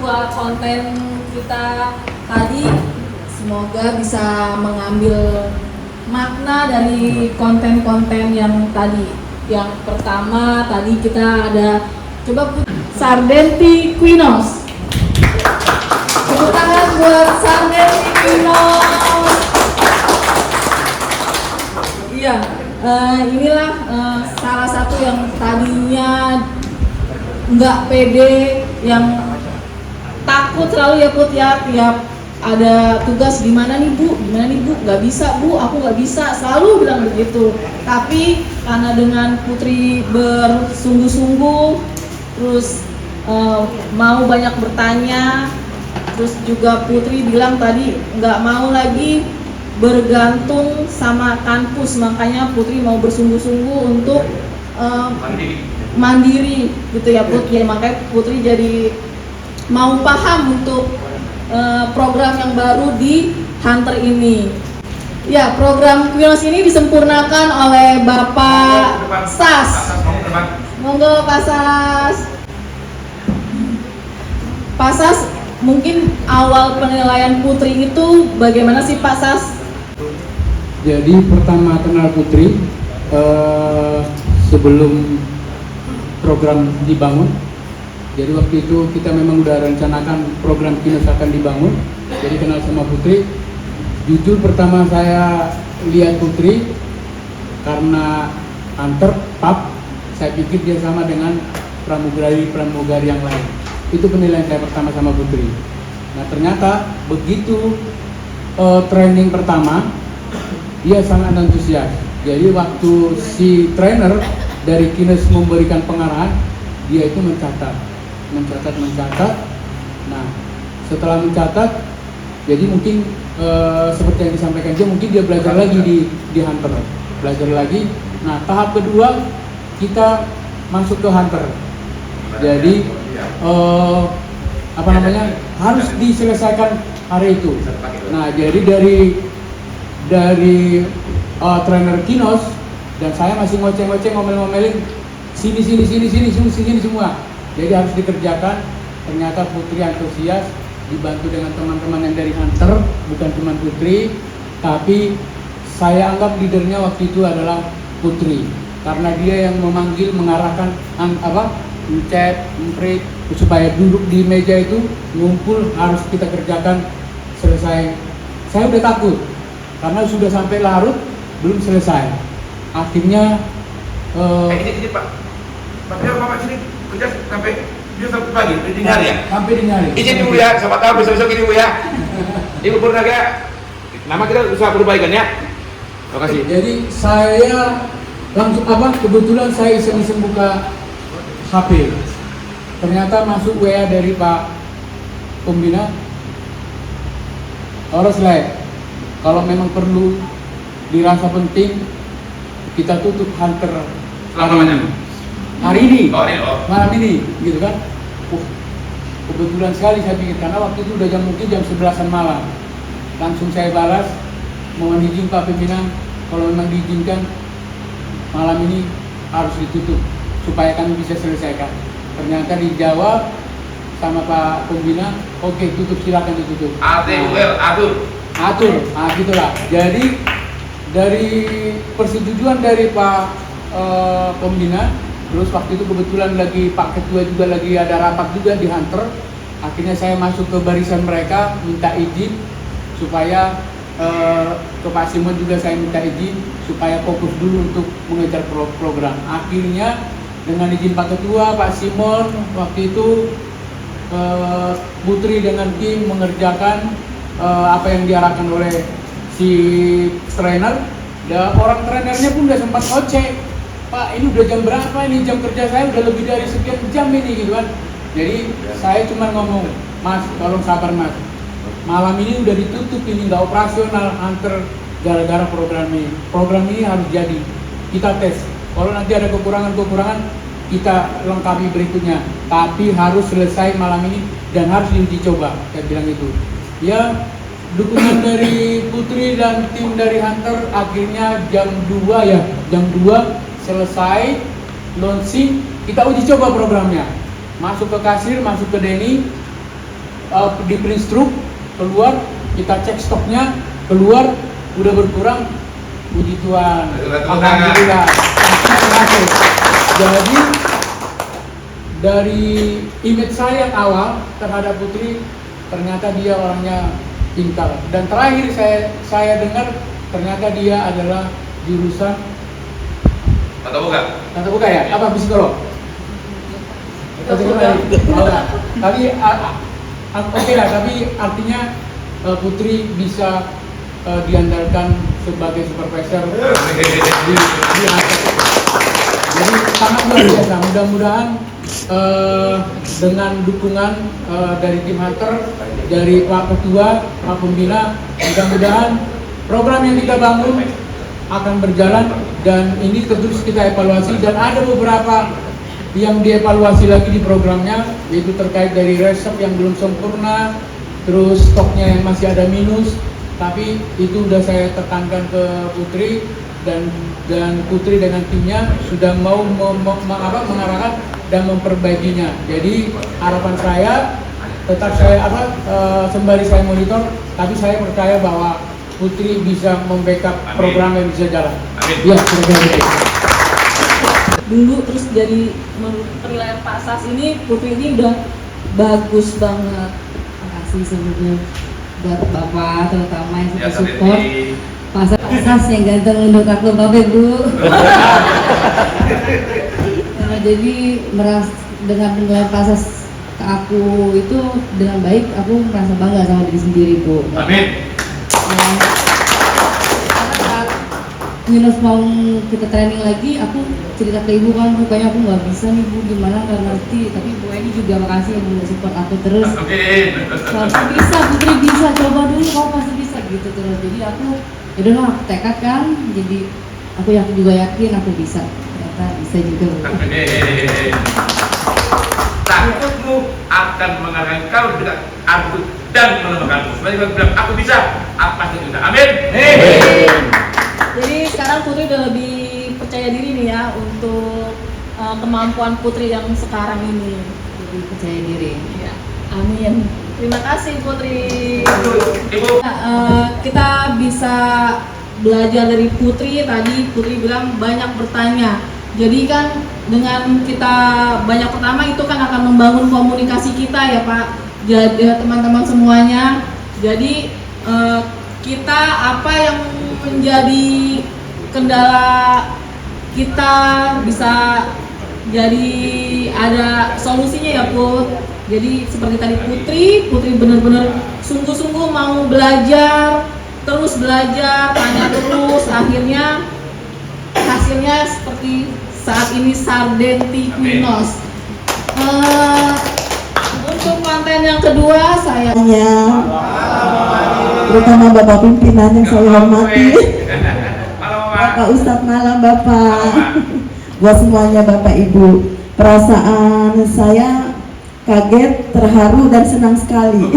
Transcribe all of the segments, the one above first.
buat konten kita tadi. Semoga bisa mengambil makna dari konten-konten yang tadi. Yang pertama tadi kita ada coba Sardenti Quinos. Tepuk tangan buat Sardenti Quinos. Iya, inilah salah satu yang tadinya nggak pede, yang takut selalu ya Put ya, tiap ada tugas gimana nih bu, nggak bisa bu, aku nggak bisa, selalu bilang begitu. Tapi karena dengan Putri bersungguh-sungguh, terus mau banyak bertanya, terus juga Putri bilang tadi nggak mau lagi bergantung sama kampus, makanya Putri mau bersungguh-sungguh untuk mandiri gitu ya Put. Ya makanya Putri jadi mau paham untuk program yang baru di Hunter ini. Ya, program Quinos ini disempurnakan oleh Bapak Sas. Monggo Pak Sas. Pak Sas, mungkin awal penilaian Putri itu bagaimana sih Pak Sas? Jadi pertama kenal Putri sebelum program dibangun. Jadi waktu itu kita memang udah rencanakan program Quinos akan dibangun. Jadi kenal sama Putri. Jujur pertama saya lihat Putri karena Hunter pub, saya pikir dia sama dengan pramugari yang lain. Itu penilaian saya pertama sama Putri. Nah ternyata begitu training pertama, dia sangat antusias. Jadi waktu si trainer dari Quinos memberikan pengarahan, dia itu mencatat. Nah setelah mencatat, jadi mungkin seperti yang disampaikan dia, mungkin dia belajar lagi di Hunter, belajar lagi. Nah tahap kedua kita masuk ke Hunter. Jadi harus diselesaikan hari itu. Nah jadi dari trainer Quinos dan saya masih ngoceh-ngoceh, ngomel-ngomelin sini semua. Jadi harus dikerjakan. Ternyata Putri antusias, dibantu dengan teman-teman yang dari Hunter, bukan cuma Putri, tapi saya anggap leadernya waktu itu adalah Putri, karena dia yang memanggil, mengarahkan mencet, mentrik, supaya duduk di meja itu ngumpul, harus kita kerjakan selesai. Saya udah takut karena sudah sampai larut belum selesai. Akhirnya ini Pak Bapak sini kerja sampai sampai pagi, dini hari ya? Sampai dini hari. Izin dulu ya, siapa tahu besok-besok ini Bu ya. Ibu Purnaga, nama kita usaha perbaikan ya. Terima kasih. Jadi saya langsung kebetulan saya iseng-iseng buka HP. Ternyata masuk WA dari Pak Pembina. Harus kalau memang perlu dirasa penting, kita tutup Hunter hari ini, malam ini, gitu kan? Kebetulan sekali saya pikir, karena waktu itu udah mungkin jam 11-an malam. Langsung saya balas, mohon izin Pak Pimpinan, kalau memang diizinkan malam ini harus ditutup supaya kami bisa selesaikan. Ternyata dijawab sama Pak Pembina, oke, tutup, silakan ditutup. Atur, gitulah. Jadi dari persetujuan dari Pak Pembina, terus waktu itu kebetulan lagi Pak Ketua juga lagi ada rapat juga di Hunter. Akhirnya saya masuk ke barisan mereka, minta izin supaya ke Pak Simon juga saya minta izin supaya fokus dulu untuk mengejar program. Akhirnya dengan izin Pak Ketua, Pak Simon, waktu itu Putri dengan tim mengerjakan apa yang diarahkan oleh si trainer. Dan orang trainernya pun udah sempat ngoceh, Pak ini udah jam berapa ini, jam kerja saya udah lebih dari sekian jam ini gitu kan. Jadi saya cuma ngomong, Mas tolong sabar Mas, malam ini udah ditutup, ini nggak operasional Hunter gara-gara program ini harus jadi, kita tes, kalau nanti ada kekurangan kita lengkapi berikutnya, tapi harus selesai malam ini dan harus diuji coba, saya bilang itu. Ya dukungan dari Putri dan tim dari Hunter, akhirnya jam 2 selesai launching, kita uji coba programnya, masuk ke kasir, masuk ke Denny, di print struk keluar, kita cek stoknya keluar, udah berkurang, puji Tuhan, alhamdulillah. Jadi dari image saya yang awal terhadap Putri, ternyata dia orangnya pintar. Dan terakhir saya dengar ternyata dia adalah jurusan Tata buka ya? Apa psikolog? Tapi oke lah, tapi artinya Putri bisa diandalkan sebagai supervisor di atas. Jadi sangat luar biasa. Mudah-mudahan dengan dukungan dari tim Hunter, dari Pak Ketua, Pak Pembina, mudah-mudahan program yang kita bangun akan berjalan, dan ini terus kita evaluasi, dan ada beberapa yang dievaluasi lagi di programnya, yaitu terkait dari resep yang belum sempurna, terus stoknya yang masih ada minus, tapi itu sudah saya tekankan ke Putri, dan Putri dengan timnya sudah mau mengarahkan dan memperbaikinya. Jadi harapan saya tetap sembari saya monitor, tapi saya percaya bahwa Putri bisa membackup program yang bisa jalan. Amin. Ya, kira-kira. Dulu terus jadi menurut penilaian Pak Sas ini, Putri ini udah bagus banget. Makasih sebelumnya buat Bapak terutama yang sudah support. Pak Sas yang ganteng untuk aku, Bapak Bu. Jadi dengan penilaian Pak Sas ke aku itu dengan baik, aku merasa bangga sama diri sendiri, Bu. Amin. Saat Yunus mau kita training lagi, aku cerita ke ibu kan, kayaknya aku nggak bisa nih Bu, gimana nggak ngerti. Tapi Bu Eni juga makasih yang udah support aku terus. Kamu bisa, Putri bisa, coba dulu, kamu pasti bisa gitu terus. Jadi aku, yaudah lah, aku tekad kan. Jadi aku juga yakin aku bisa. Ternyata bisa juga Bu. Takutmu akan mengarahkan kau tidak aku dan menemukanmu. Sebenarnya kau bilang aku bisa, apa sih bisa? Amin. Jadi sekarang Putri udah lebih percaya diri nih ya untuk kemampuan Putri yang sekarang ini. Lebih percaya diri. Ya. Amin. Terima kasih Putri. Ibu. Kita bisa belajar dari Putri. Tadi Putri bilang banyak bertanya. Jadi kan dengan kita banyak pertama itu kan akan membangun komunikasi kita ya Pak. Jadi teman-teman semuanya. Jadi kita apa yang menjadi kendala kita bisa jadi ada solusinya ya Put. Jadi seperti tadi Putri benar-benar sungguh-sungguh mau belajar, terus belajar, tanya terus, akhirnya hasilnya seperti saat ini Sardenti Quinos. Untuk konten yang kedua saya terutama Bapak pimpinan yang saya hormati, Bapak Ustadz malam Bapak, buat semuanya Bapak Ibu, perasaan saya kaget, terharu dan senang sekali.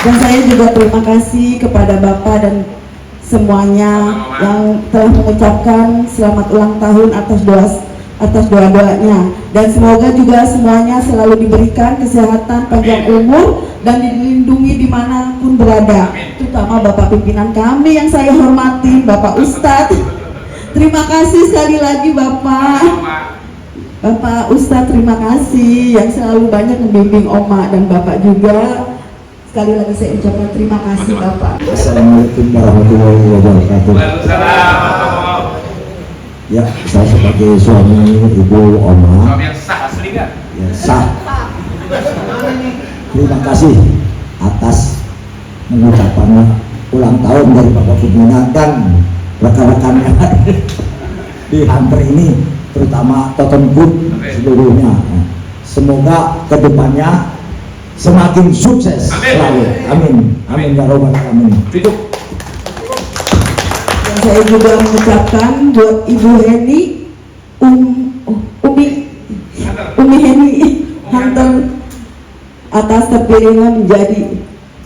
Dan saya juga terima kasih kepada Bapak dan semuanya yang telah mengucapkan selamat ulang tahun atas doa-doanya, dan semoga juga semuanya selalu diberikan kesehatan, panjang umur, dan dilindungi dimanapun berada, terutama Bapak pimpinan kami yang saya hormati, Bapak Ustadz. Terima kasih sekali lagi Bapak Ustadz, terima kasih yang selalu banyak membimbing Oma dan Bapak juga. Sekali lagi saya ucapkan terima kasih Bapak. Assalamualaikum warahmatullahi wabarakatuh. Ya, saya sebagai suami Ibu Oma. Suami yang sah asli kan? Ya, sah. Terima kasih atas mengucapkan ulang tahun dari Bapak pimpinan dan rekan-rekannya di Hunter ini, terutama Totem Group seluruhnya. Semoga kedepannya semakin sukses selalu. Amin. Amin ya robbal alamin. Dan saya juga mengucapkan buat Ibu Heni, Umi Heni Hunter atas terpilihnya menjadi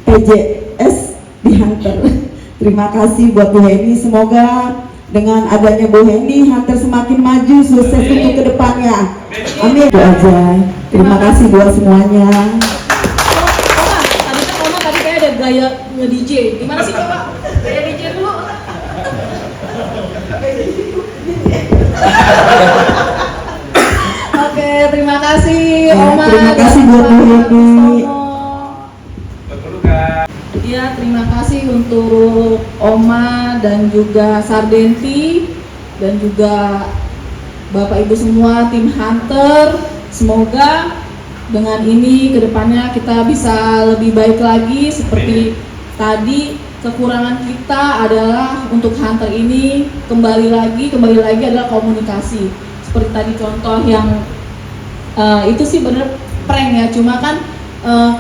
PJS di Hunter. Terima kasih buat Bu Heni. Semoga dengan adanya Bu Heni, Hunter semakin maju, sukses untuk kedepannya. Amin. Itu aja. Terima kasih buat semuanya. Oma tadi kayak ada gaya nge-DJ. Gimana sih coba? Gaya DJ dulu. Oke, terima kasih Ya, Oma. terima kasih buat Bu Hedi. Ya, terima kasih untuk Oma dan juga Sardenti dan juga Bapak Ibu semua tim Hunter. Semoga dengan ini kedepannya kita bisa lebih baik lagi. Seperti tadi, kekurangan kita adalah untuk Hunter ini kembali lagi adalah komunikasi. Seperti tadi contoh yang itu sih bener prank ya, cuma kan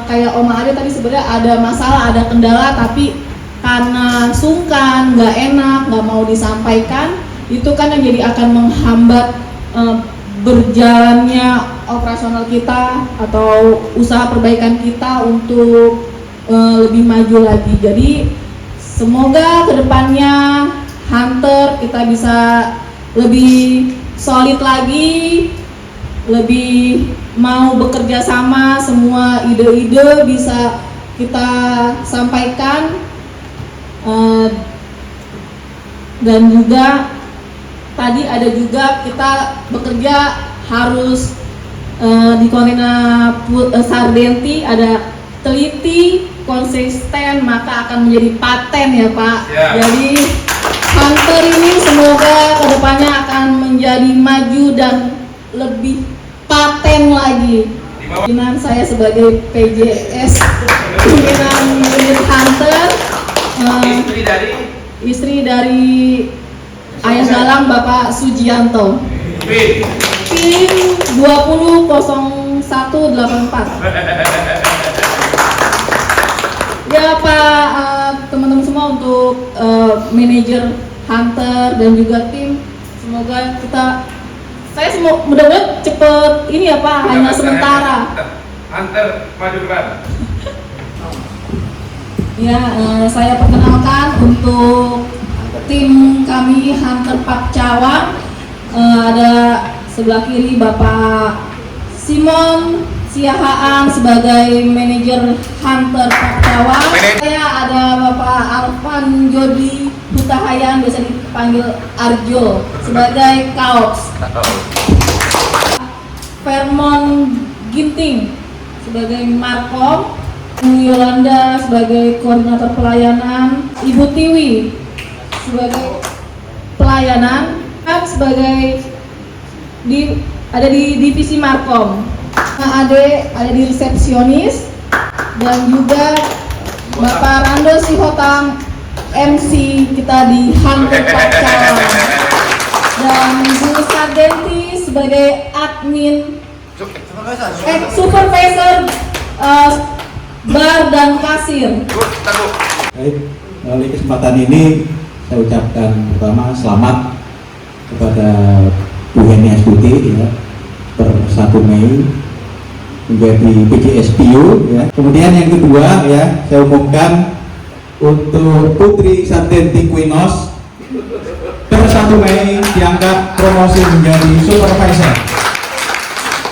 kayak Oma Ade tadi sebenarnya ada masalah, ada kendala, tapi karena sungkan, nggak enak, nggak mau disampaikan, itu kan yang jadi akan menghambat berjalannya operasional kita atau usaha perbaikan kita untuk lebih maju lagi. Jadi semoga kedepannya Hunter kita bisa lebih solid lagi, lebih mau bekerja sama, semua ide-ide bisa kita sampaikan, dan juga tadi ada juga kita bekerja harus di koordinat Sardenti ada teliti, konsisten, maka akan menjadi paten ya Pak. Ya. Jadi Hunter ini semoga kedepannya akan menjadi maju dan lebih paten lagi. Pimpinan saya sebagai PJS pimpinan unit Hunter, istri dari ayah dalang Bapak Sujianto, tim 200184. Ya Pak, teman-teman semua untuk manajer Hunter dan juga tim, semoga saya mudah-mudahan cepet ini ya Pak, hanya sementara. Hunter maju depan. Ya, saya perkenalkan untuk tim kami Hunter Pak Cawang. Ada sebelah kiri Bapak Simon Siahaan sebagai manajer Hunter Pak Cawang. Saya ada Bapak Alvan Jody Hutahayan, biasa dipanggil Arjo, sebagai Kaops. Vermon Ginting sebagai Markom. Yolanda sebagai koordinator pelayanan, Ibu Tiwi sebagai pelayanan, sebagai ada di divisi Markom. Ade ada di resepsionis, dan juga Bapak Rando Sihotang MC kita di Hunter Pak Cawang, dan Bu Sardenti sebagai admin supervisor bar dan kasir. Baik, melalui kesempatan ini saya ucapkan pertama selamat kepada Bu Heni Astuti ya, per 1 Mei menjadi PJSPU ya. Kemudian yang kedua ya, saya umumkan untuk Putri Sardenti Quinos per 1 Mei diangkat promosi menjadi supervisor.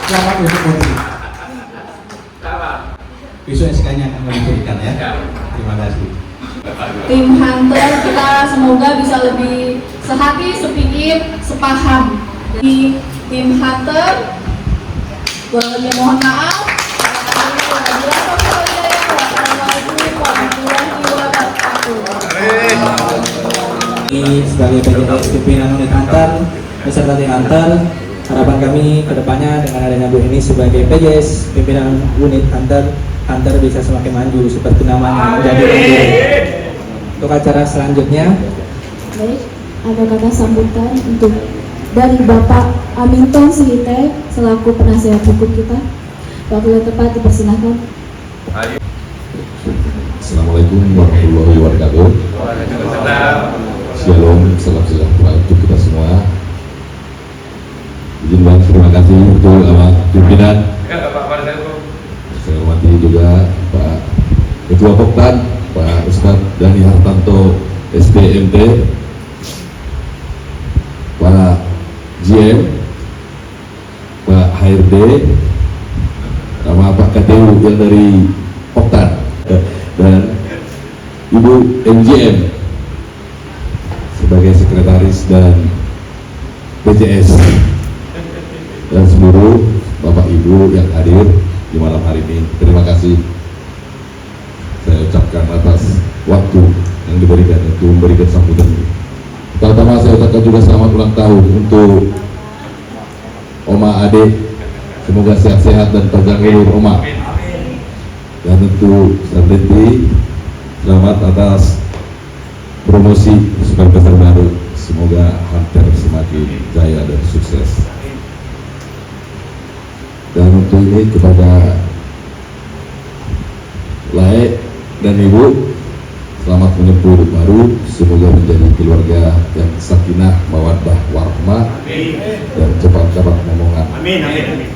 Selamat untuk Putri. Besok SK-nya akan diberikan ya. Terima kasih. Tim Hunter kita semoga bisa lebih sehati, sepikir, sepaham. Di tim Hunter, boleh mohon maaf. Ini sebagai PJS pimpinan unit Hunter beserta tim Hunter, harapan kami kedepannya dengan adanya Bu Heni sebagai PJS pimpinan unit Hunter bisa semakin maju seperti namanya menjadi mandiri. Untuk acara selanjutnya, baik, ada kata sambutan untuk dari Bapak Aminton Sihite selaku penasihat hukum kita. Waktu yang tepat dipersilahkan. Assalamualaikum warahmatullahi wabarakatuh. Shalom, salam sejahtera untuk kita semua. Izin bang, terima kasih untuk pimpinan. Saya hormati juga Pak Ketua Poktan, Pak Ustadz Dhani Hartanto SPMT, para GM, Pak HRD, PKTU yang dari Oktan dan Ibu MJM sebagai sekretaris dan PJS dan seluruh Bapak Ibu yang hadir di malam hari ini. Terima kasih saya ucapkan atas waktu yang diberikan untuk memberikan sambutan. Pertama saya ucapkan juga selamat ulang tahun untuk Oma Ade, semoga sehat-sehat dan panjang umur Oma. Dan tentu Sarlenti, selamat atas promosi supervisor baru, semoga Hunter semakin jaya dan sukses. Dan untuk ini kepada Lae dan Ibu, selamat menyambut baru, semoga menjadi keluarga yang sakinah, mawaddah, warahmah, dan cepat-cepat momongan. Amin, amin, amin.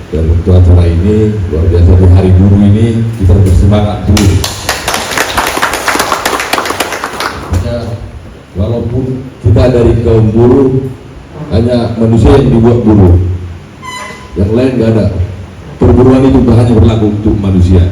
Dan untuk acara ini luar biasa, di hari buruh ini kita bersemangat terus. Maka walaupun kita dari kaum buruh, hanya manusia yang dibuat buruh, yang lain nggak ada. Perburuan itu hanya berlaku untuk manusia.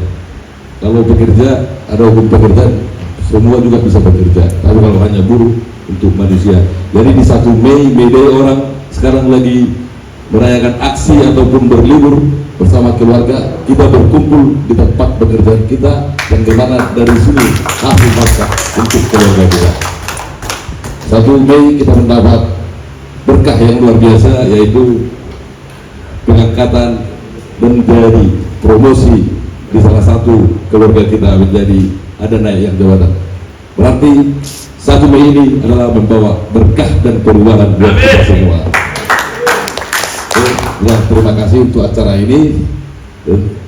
Kalau bekerja, ada hukum pekerjaan, semua juga bisa bekerja. Tapi kalau hanya buruh, untuk manusia. Jadi di 1 Mei, May Day, orang sekarang lagi merayakan aksi ataupun berlibur bersama keluarga, kita berkumpul di tempat pekerjaan kita, dan gimana dari sini kasih masak untuk keluarga kita. 1 Mei kita mendapat berkah yang luar biasa, yaitu pengangkatan menjadi promosi di salah satu keluarga kita, menjadi ada naik yang jabatan. Berarti 1 Mei ini adalah membawa berkah dan perubahan buat kita semua. Ya, terima kasih untuk acara ini.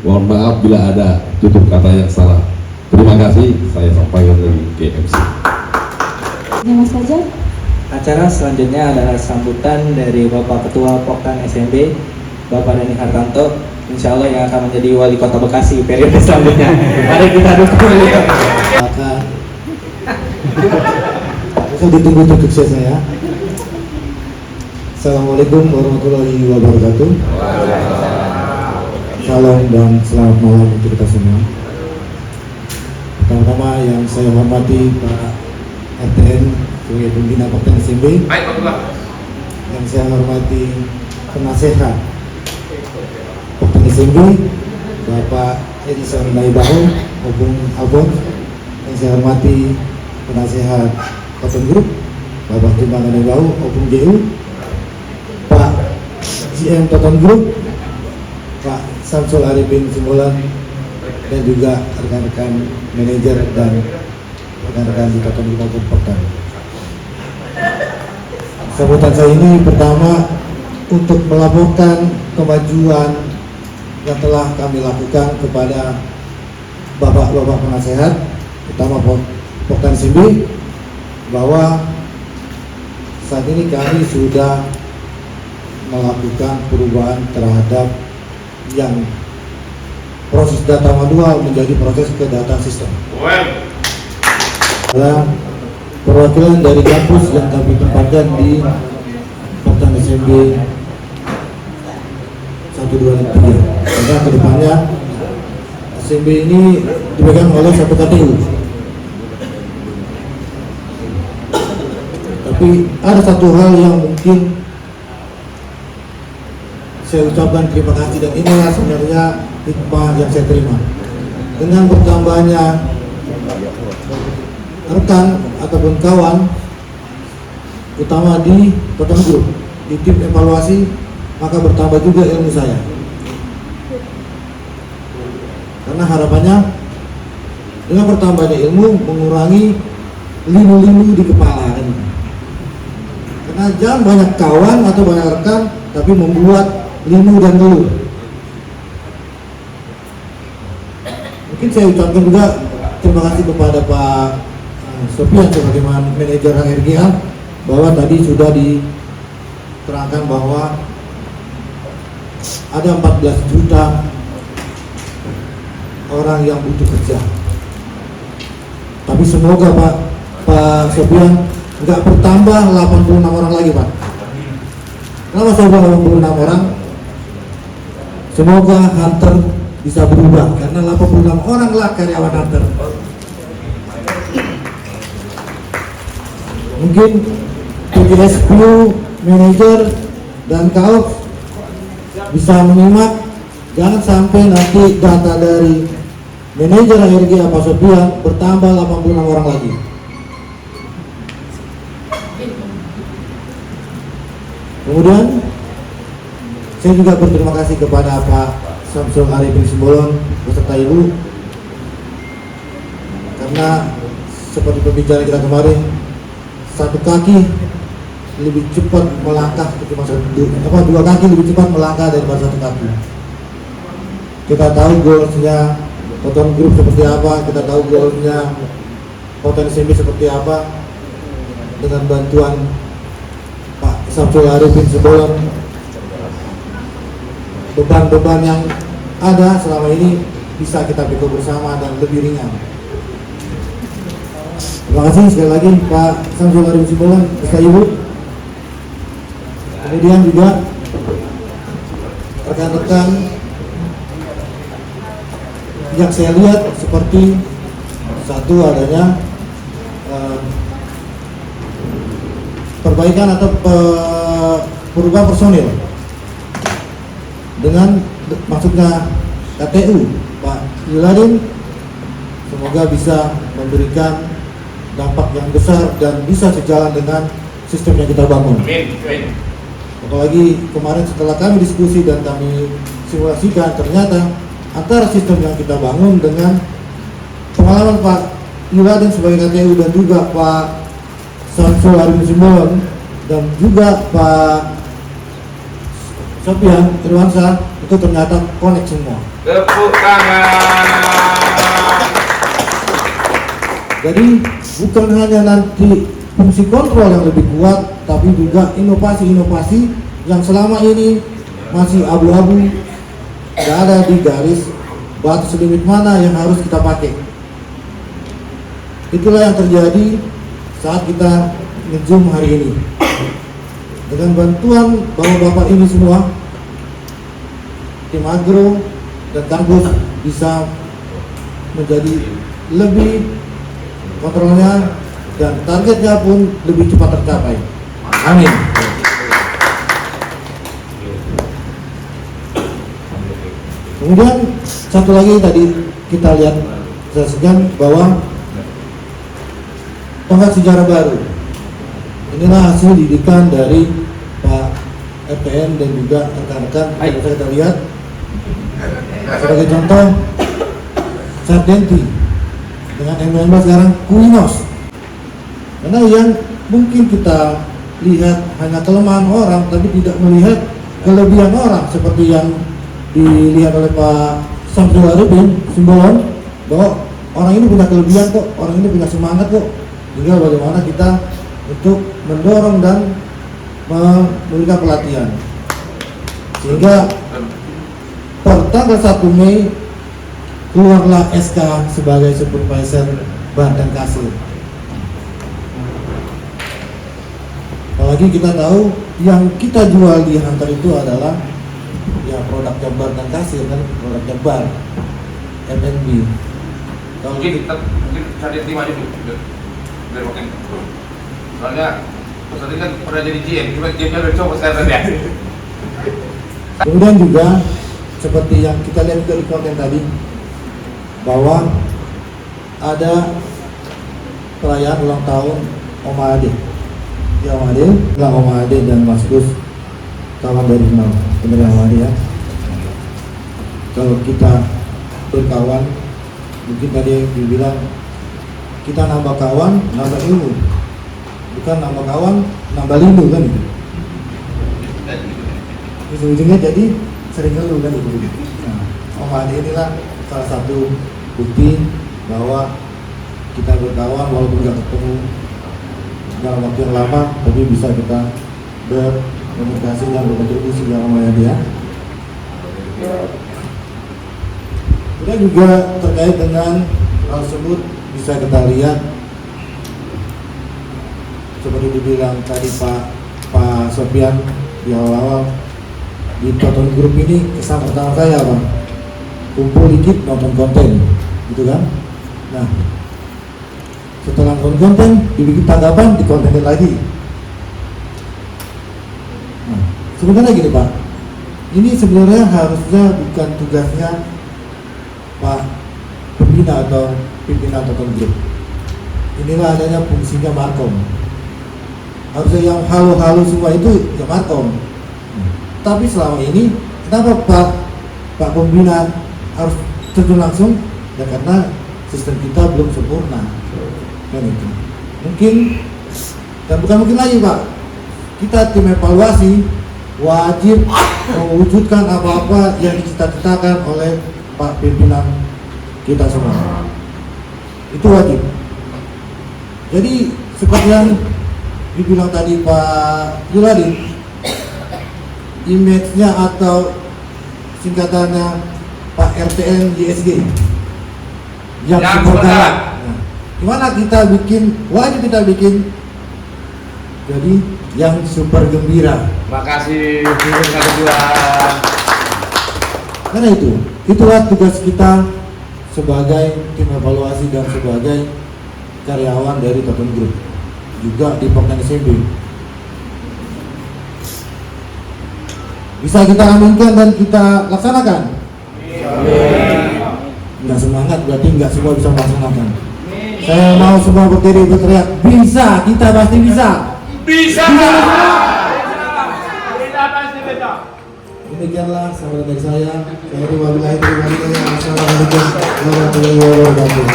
Mohon maaf bila ada tutur kata yang salah. Terima kasih, saya sampaikan dari KMC. Ya, Mas Fajar. Acara selanjutnya adalah sambutan dari Bapak Ketua Poktan SMB, Bapak Dani Hartanto, insya Allah yang akan menjadi Wali Kota Bekasi periode selanjutnya. Mari kita dukung beliau. Maka bisa ditunggu untuk saya. Assalamualaikum warahmatullahi wabarakatuh. Salam dan selamat malam untuk kita semua. Pertama-tama yang saya hormati Pak RTN sebagai pembina Poktan SMB, yang saya hormati penasehat Poktan SMB Bapak Edison Naibaho maupun Albon, yang saya hormati penasehat Cotton Group Bapak Timbangan Naibaho maupun JU, Pak GM Cotton Group Pak Samsul Arifin Simbolan, dan juga rekan-rekan manajer dan rekan-rekan di Cotton Group maupun Poktan. Sambutan saya ini pertama untuk melaporkan kemajuan yang telah kami lakukan kepada bapak-bapak penasehat, utama Poktan SMB, bahwa saat ini kami sudah melakukan perubahan terhadap yang proses data manual menjadi proses ke data sistem. Perwakilan dari kampus yang kami tempatkan di Poktan SMB 1, 2, dan 3. Karena kedepannya SMB ini dipegang oleh satu KTU. Tapi ada satu hal yang mungkin saya ucapkan terima kasih, dan inilah sebenarnya hikmah yang saya terima. Dengan bertambahnya rekan ataupun kawan, utama di Cotton Group, di tim evaluasi, maka bertambah juga ilmu saya. Karena harapannya dengan bertambahnya ilmu mengurangi linu-linu di kepala kan. Karena jangan banyak kawan atau banyak rekan, tapi membuat linu dan geluh. Mungkin saya ucapkan juga terima kasih kepada Pak Sofian sebagai manajer HRGA, bahwa tadi sudah diterangkan bahwa ada 14 juta orang yang butuh kerja. Tapi semoga Pak Sofian nggak bertambah 86 orang lagi, Pak. Kenapa saya bilang 86 orang? Semoga Hunter bisa berubah karena 86 orang lah karyawan Hunter. Mungkin PGSQ, manajer dan kaos bisa menyimak, jangan sampai nanti data dari manajer HRG Pak Sofian bertambah 86 orang lagi. Kemudian saya juga berterima kasih kepada Pak Samsul Arifin Simbolon beserta Ibu, karena seperti pembicaraan kita kemarin, satu kaki lebih cepat melangkah ketimbang dua kaki lebih cepat melangkah daripada satu kaki. Kita tahu goalsnya Toton Group seperti apa, kita tahu goalsnya Potensi SMB seperti apa. Dengan bantuan Pak Samsul Arifin Simbolon, beban-beban yang ada selama ini bisa kita pikul bersama dan lebih ringan. Terima kasih sekali lagi Pak Samsul Arifin Simbolon beserta Ibu. Kemudian juga rekan-rekan yang saya lihat seperti satu adanya perbaikan atau perubahan personil dengan maksudnya KTU Pak Yuladin, semoga bisa memberikan dampak yang besar dan bisa sejalan dengan sistem yang kita bangun. Apalagi kemarin setelah kami diskusi dan kami simulasikan, ternyata antara sistem yang kita bangun dengan pengalaman Pak Yuladin sebagai KTU dan juga Pak Samsul Arifin Simbolon dan juga Pak Sofian Irwansyah itu ternyata connect semua. Tepuk tangan. Jadi bukan hanya nanti fungsi kontrol yang lebih kuat, tapi juga inovasi-inovasi yang selama ini masih abu-abu, tidak ada di garis batas limit mana yang harus kita pakai. Itulah yang terjadi saat kita nge-zoom hari ini. Dengan bantuan bapak-bapak ini semua, tim agro dan kampus bisa menjadi lebih kontrolnya dan targetnya pun lebih cepat tercapai. Amin. Kemudian satu lagi tadi kita lihat saksikan bahwa tonggak sejarah baru. Inilah hasil didikan dari Pak RTN dan juga rekan-rekan yang bisa kita lihat. Sebagai contoh, Sardenti dengan M19 sekarang Kuinos. Karena yang mungkin kita lihat hanya kelemahan orang, tapi tidak melihat kelebihan orang seperti yang dilihat oleh Pak Samsul Arifin Simbolon, bahwa orang ini punya kelebihan kok, orang ini punya semangat kok. Tinggal bagaimana kita untuk mendorong dan memberikan pelatihan. Sehingga per tanggal 1 Mei keluarlah SK sebagai supervisor bahan dan kasir. Apalagi kita tahu yang kita jual di Hunter itu adalah ya produk bar dan kasir kan, produk bar F&B. Kalau Mungkin saya terima dulu biar makin. Soalnya Mas Adi kan pernah jadi GM, cuma GM-nya udah coba sekarang ya. Kemudian juga seperti yang kita lihat dari konten tadi, bahwa ada perayaan ulang tahun Om Ade. Ya Om Ade, lah Om Ade dan Mas Gus, kawan dari Imam, bener ya Om Ade ya. Kalau kita berkawan, mungkin tadi dibilang kita nambah kawan, nambah ilmu, bukan nambah kawan, nambah lindu kan itu. Ujung-ujungnya jadi sering ngeluh kan itu. Nah, Om Ade inilah salah satu bukti bahwa kita berkawan walaupun nggak ketemu dalam waktu yang lama, tapi bisa kita berkomunikasi dan berkontribusi dalam media. Kita juga terkait dengan hal tersebut bisa kita lihat seperti dibilang tadi Pak Sofian di awal-awal, di Toton Group ini kesan pertama saya Pak, kumpul dikit nonton konten gitu kan. Nah setelah nonton konten dibikin tanggapan, dikontenin lagi. Nah, sebenarnya gini Pak, ini sebenarnya harusnya bukan tugasnya Pak pembina atau pimpinan Totem Group. Inilah adanya fungsinya Markom. Harusnya yang halu-halu semua itu ya Markom. Tapi selama ini kenapa Pak pembina harus terjun langsung? Ya karena sistem kita belum sempurna. Kan itu. Mungkin dan bukan mungkin lagi Pak. Kita tim evaluasi wajib mewujudkan apa-apa yang dicita-citakan oleh Pak pimpinan kita semua. Itu wajib. Jadi seperti yang dibilang tadi Pak Yuladin, image-nya atau singkatannya Pak RTN YSG yang super galak. Nah, gimana kita bikin, wajib kita bikin jadi yang super gembira. Makasih Pak Ketua. Karena itulah tugas kita sebagai tim evaluasi dan sebagai karyawan dari Totem Group, juga di Poktan SMP. Bisa kita aminkan dan kita laksanakan. Nggak semangat berarti nggak semua bisa melaksanakan. Saya mau semua berdiri berteriak, bisa, kita pasti bisa. Bisa. Demikianlah sahabat dari saya. Wabillahi taufiq wal hidayah. Assalamualaikum warahmatullahi wabarakatuh.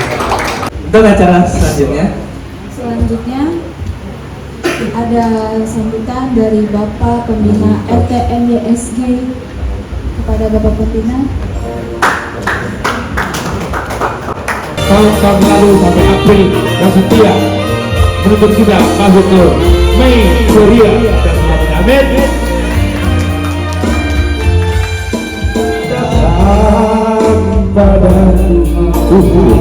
Untuk acara selanjutnya Selanjutnya ada sambutan dari Bapak Pembina RTN YSG. Kepada Bapak Pembina. Tahun lalu sampai April dan setia menuntut kita masuk ke Mei, Korea dan Muhammad Amin. Pada Tuhan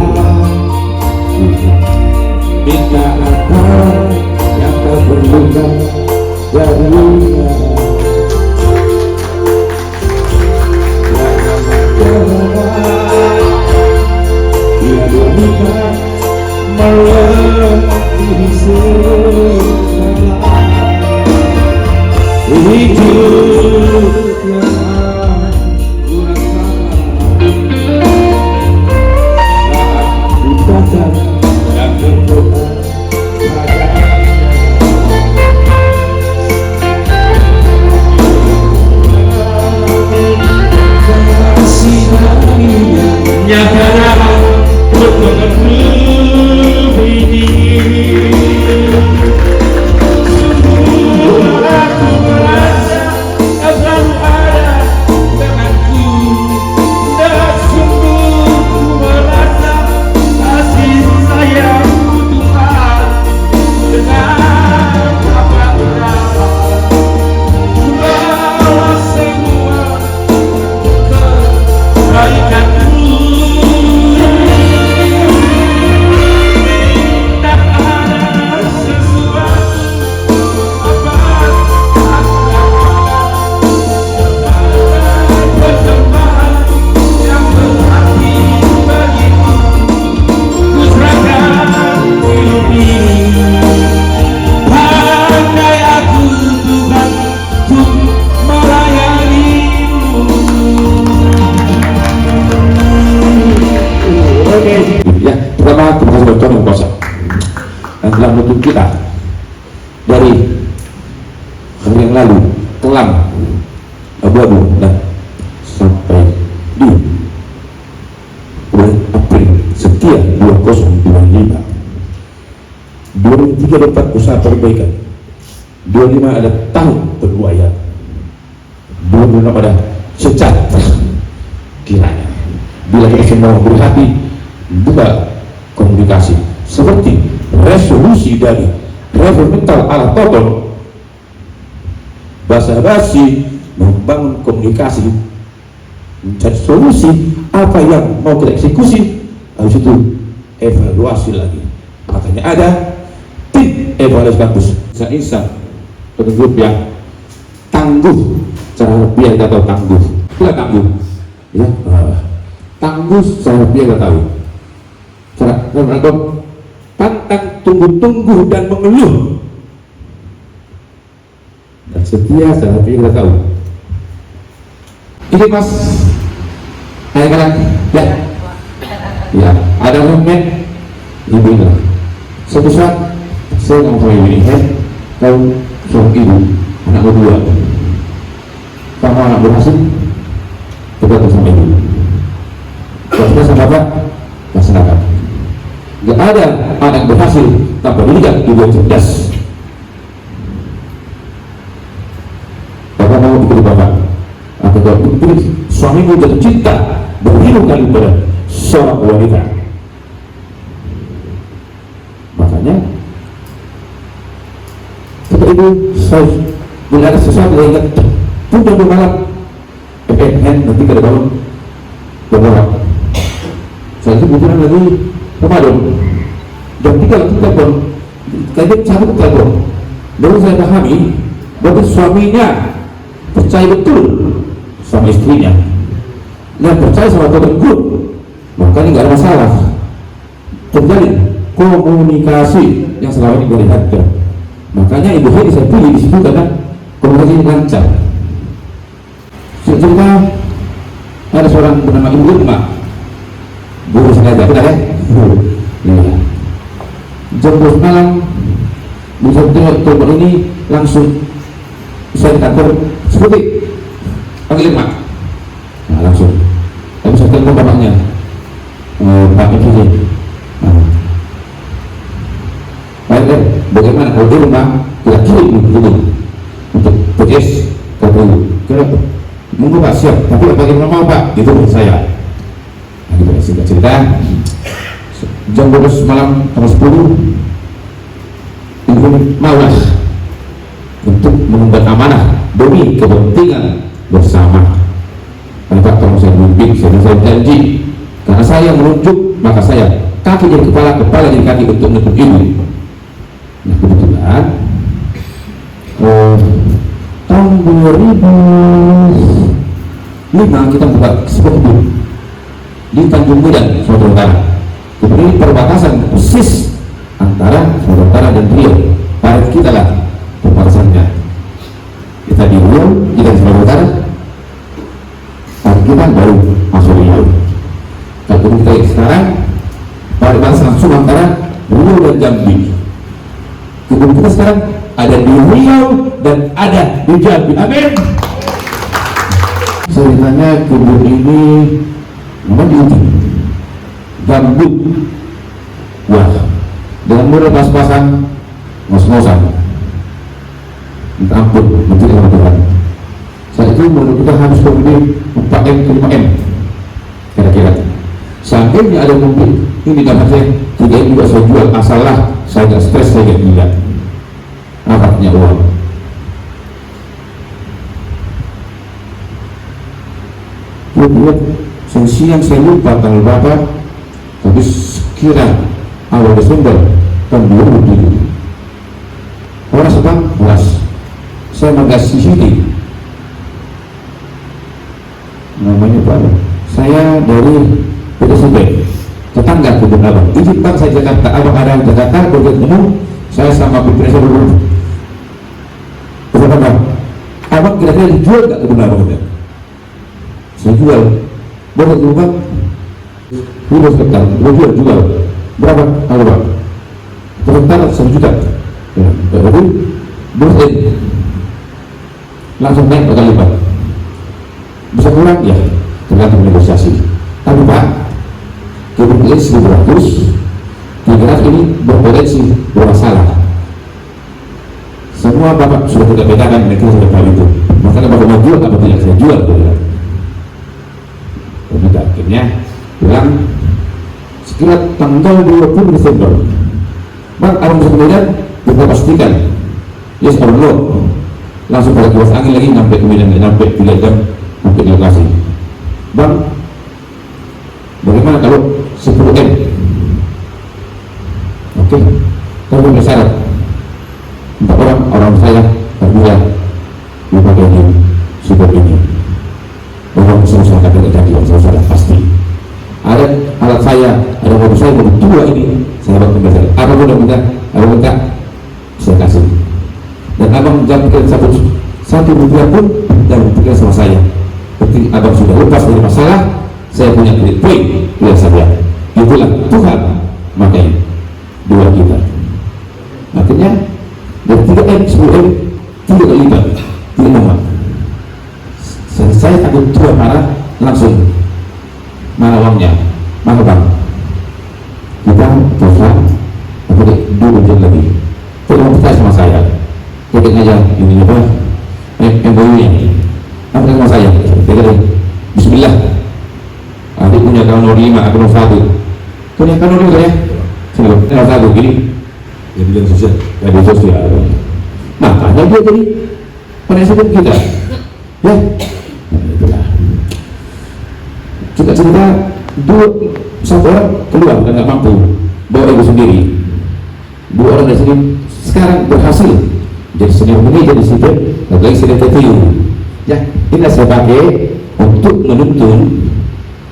minta apa yang kau perlukan darinya. Dia minta melalui segala hidup yang telah menuntut kita dari hari yang lalu kelam abu-abu dan sampai di bulan April setia 2025. 2003 dapat usaha perbaikan, 25 ada tahun perbuayan, 26 ada sejahtera. Kiranya bila kita semua berhati buka komunikasi seperti resolusi dari referental ala Totem, basa-basi membangun komunikasi mencari solusi apa yang mau kita eksekusi, habis itu evaluasi lagi. Makanya ada tim evaluasi kampus insya Totem Group yang tangguh, cara lebih kita tahu tangguh, tidak tangguh ya. tangguh saya tidak tahu. Pantang tunggu-tunggu dan mengeluh. Dan setia saya tidak tahu. Ini Mas, saya bilang, ya, ada momen ibu bilang, suatu saat saya ngomong sama ibu ini, kau suami ibu, anak berdua, kamu anak berhasil, kita bersama ibu. Kalau kita sama bapak, laksanakan. Gak ada anak berhasil tanpa dididik ibu yang cerdas. Bapak mau dipilih bapak, atau kalau dipilih suamimu jatuh cinta berhidup kali pada seorang wanita. Makanya kata ibu, saya bila ada sesuatu yang ingat pun jam malam nanti kada bangun berdoa. Saya itu kebetulan lagi Ramadan jam 3 lagi telepon, kayak satu telepon. Lalu saya pahami bahwa suaminya percaya betul sama istrinya, yang percaya sama Tuhan good, makanya nggak ada masalah. Terjalin komunikasi yang selama ini boleh ada. Makanya ibu Hedi saya pilih di situ karena komunikasi lancar. Cerita ada seorang bernama Ibu Irma, guru sengaja, benar ya? Iya. Jam 12 malam di Oktober ini langsung saya di kantor seperti panggil Irma. Nah, langsung. Tapi saya telepon bapaknya, Pak Ifri. Baik, bagaimana kalau di rumah kita kirim ini untuk PJS ke dulu? Kenapa? Mungkin Pak siap, tapi bagaimana mau Pak? Itu menurut saya. Nah, kita singkat cerita. Jam 12 malam tanggal 10, Ibu maulah untuk mengemban amanah demi kepentingan bersama. Pak tolong saya bimbing, saya janji. Karena saya menunjuk, maka saya kaki jadi kepala, kepala jadi kaki untuk menutup ibu. Nah kebetulan tahun 2005 kita buka sebuah kebun di Tanjung Medan, Sumatera Utara. Kebun ini perbatasan persis antara Sumatera Utara dan Riau. Parit kita lah perbatasannya. Kita di Riau, kita di Sumatera Utara. Parit kita baru masuk Riau. Kebun kita sekarang perbatasan langsung antara Riau dan Jambi. Kebun kita sekarang ada di Riau dan ada di Jambi. Amin. Ceritanya kebun ini memang diuji gambut, wah dengan modal pas-pasan, ngos-ngosan, minta ampun, mencari sama Tuhan. Saat itu modal kita harus bergede 4M ke 5M kira-kira. Seandainya ada mobil ini dapat saya 3M juga saya jual, asallah saya nggak stres, saya nggak gila. Arahnya uang. Buat siang saya lupa tanggal berapa, tapi sekira awal Desember tahun 2007 orang sedang puas saya menggas CCTV namanya Pak, saya dari PDSB tetangga Kebun Abang, izin Bang saya Jakarta, Abang ada di Jakarta, bertemu saya sama PDSB dulu. Abang kira-kira dijual gak Kebun Abang? Saya jual. Boleh berubah? Udah sekitar, jual. Berapa? Kalau Bang? Sebentar 1 juta. Jadi buat langsung naik kali lipat. Bisa kurang? Ya, tergantung negosiasi. Tapi Pak, kebun ini 1.100, 300 ini berpotensi bermasalah. Semua Bapak sudah kita bedakan, mereka sudah tahu itu. Makanya Bapak mau jual apa tidak, saya jual. Kemudian akhirnya bilang sekira tanggal 20 Desember Bang, abang bisa kemudian kita pastikan yes or no, langsung pada kipas angin lagi sampai kemudian sampai 3 jam sampai di lokasi. Bang, bagaimana kalau 10M? Oke, tapi bersyarat 4 orang saya berdua dipakai di super ini. Bahwa saya kata jadi yang saya salah pasti. apapun yang abang minta saya kasih. Dan abang jangan pikir satu rupiah pun jangan pikir sama saya. Berarti abang sudah lepas dari masalah, saya punya kredit poin lihat saja. Itulah Tuhan makanya dua kita. Makanya dari 3M 10M tidak terlibat, tidak nama. Saya takut Tuhan marah langsung. Mana uangnya? Mana bang? Kita Tuhan aku dua ujian lagi. Tidak mau percaya sama saya. Pegang aja ini apa? MBU-nya. Apa sama saya? Pegang. Bismillah. Adik punya tahun 5, aku nomor 1. Punya tahun 5 ya? Nomor 1 gini. Ya bilang sosial. Ya di sosial. Makanya dia jadi penasihat kita. Ya. Itulah. Kita cerita satu orang keluar dan nggak mampu bawa ibu sendiri. 2 orang dari sini sekarang berhasil jadi senior manajer di situ, lagi senior TTU. Ya, ini saya pakai untuk menuntun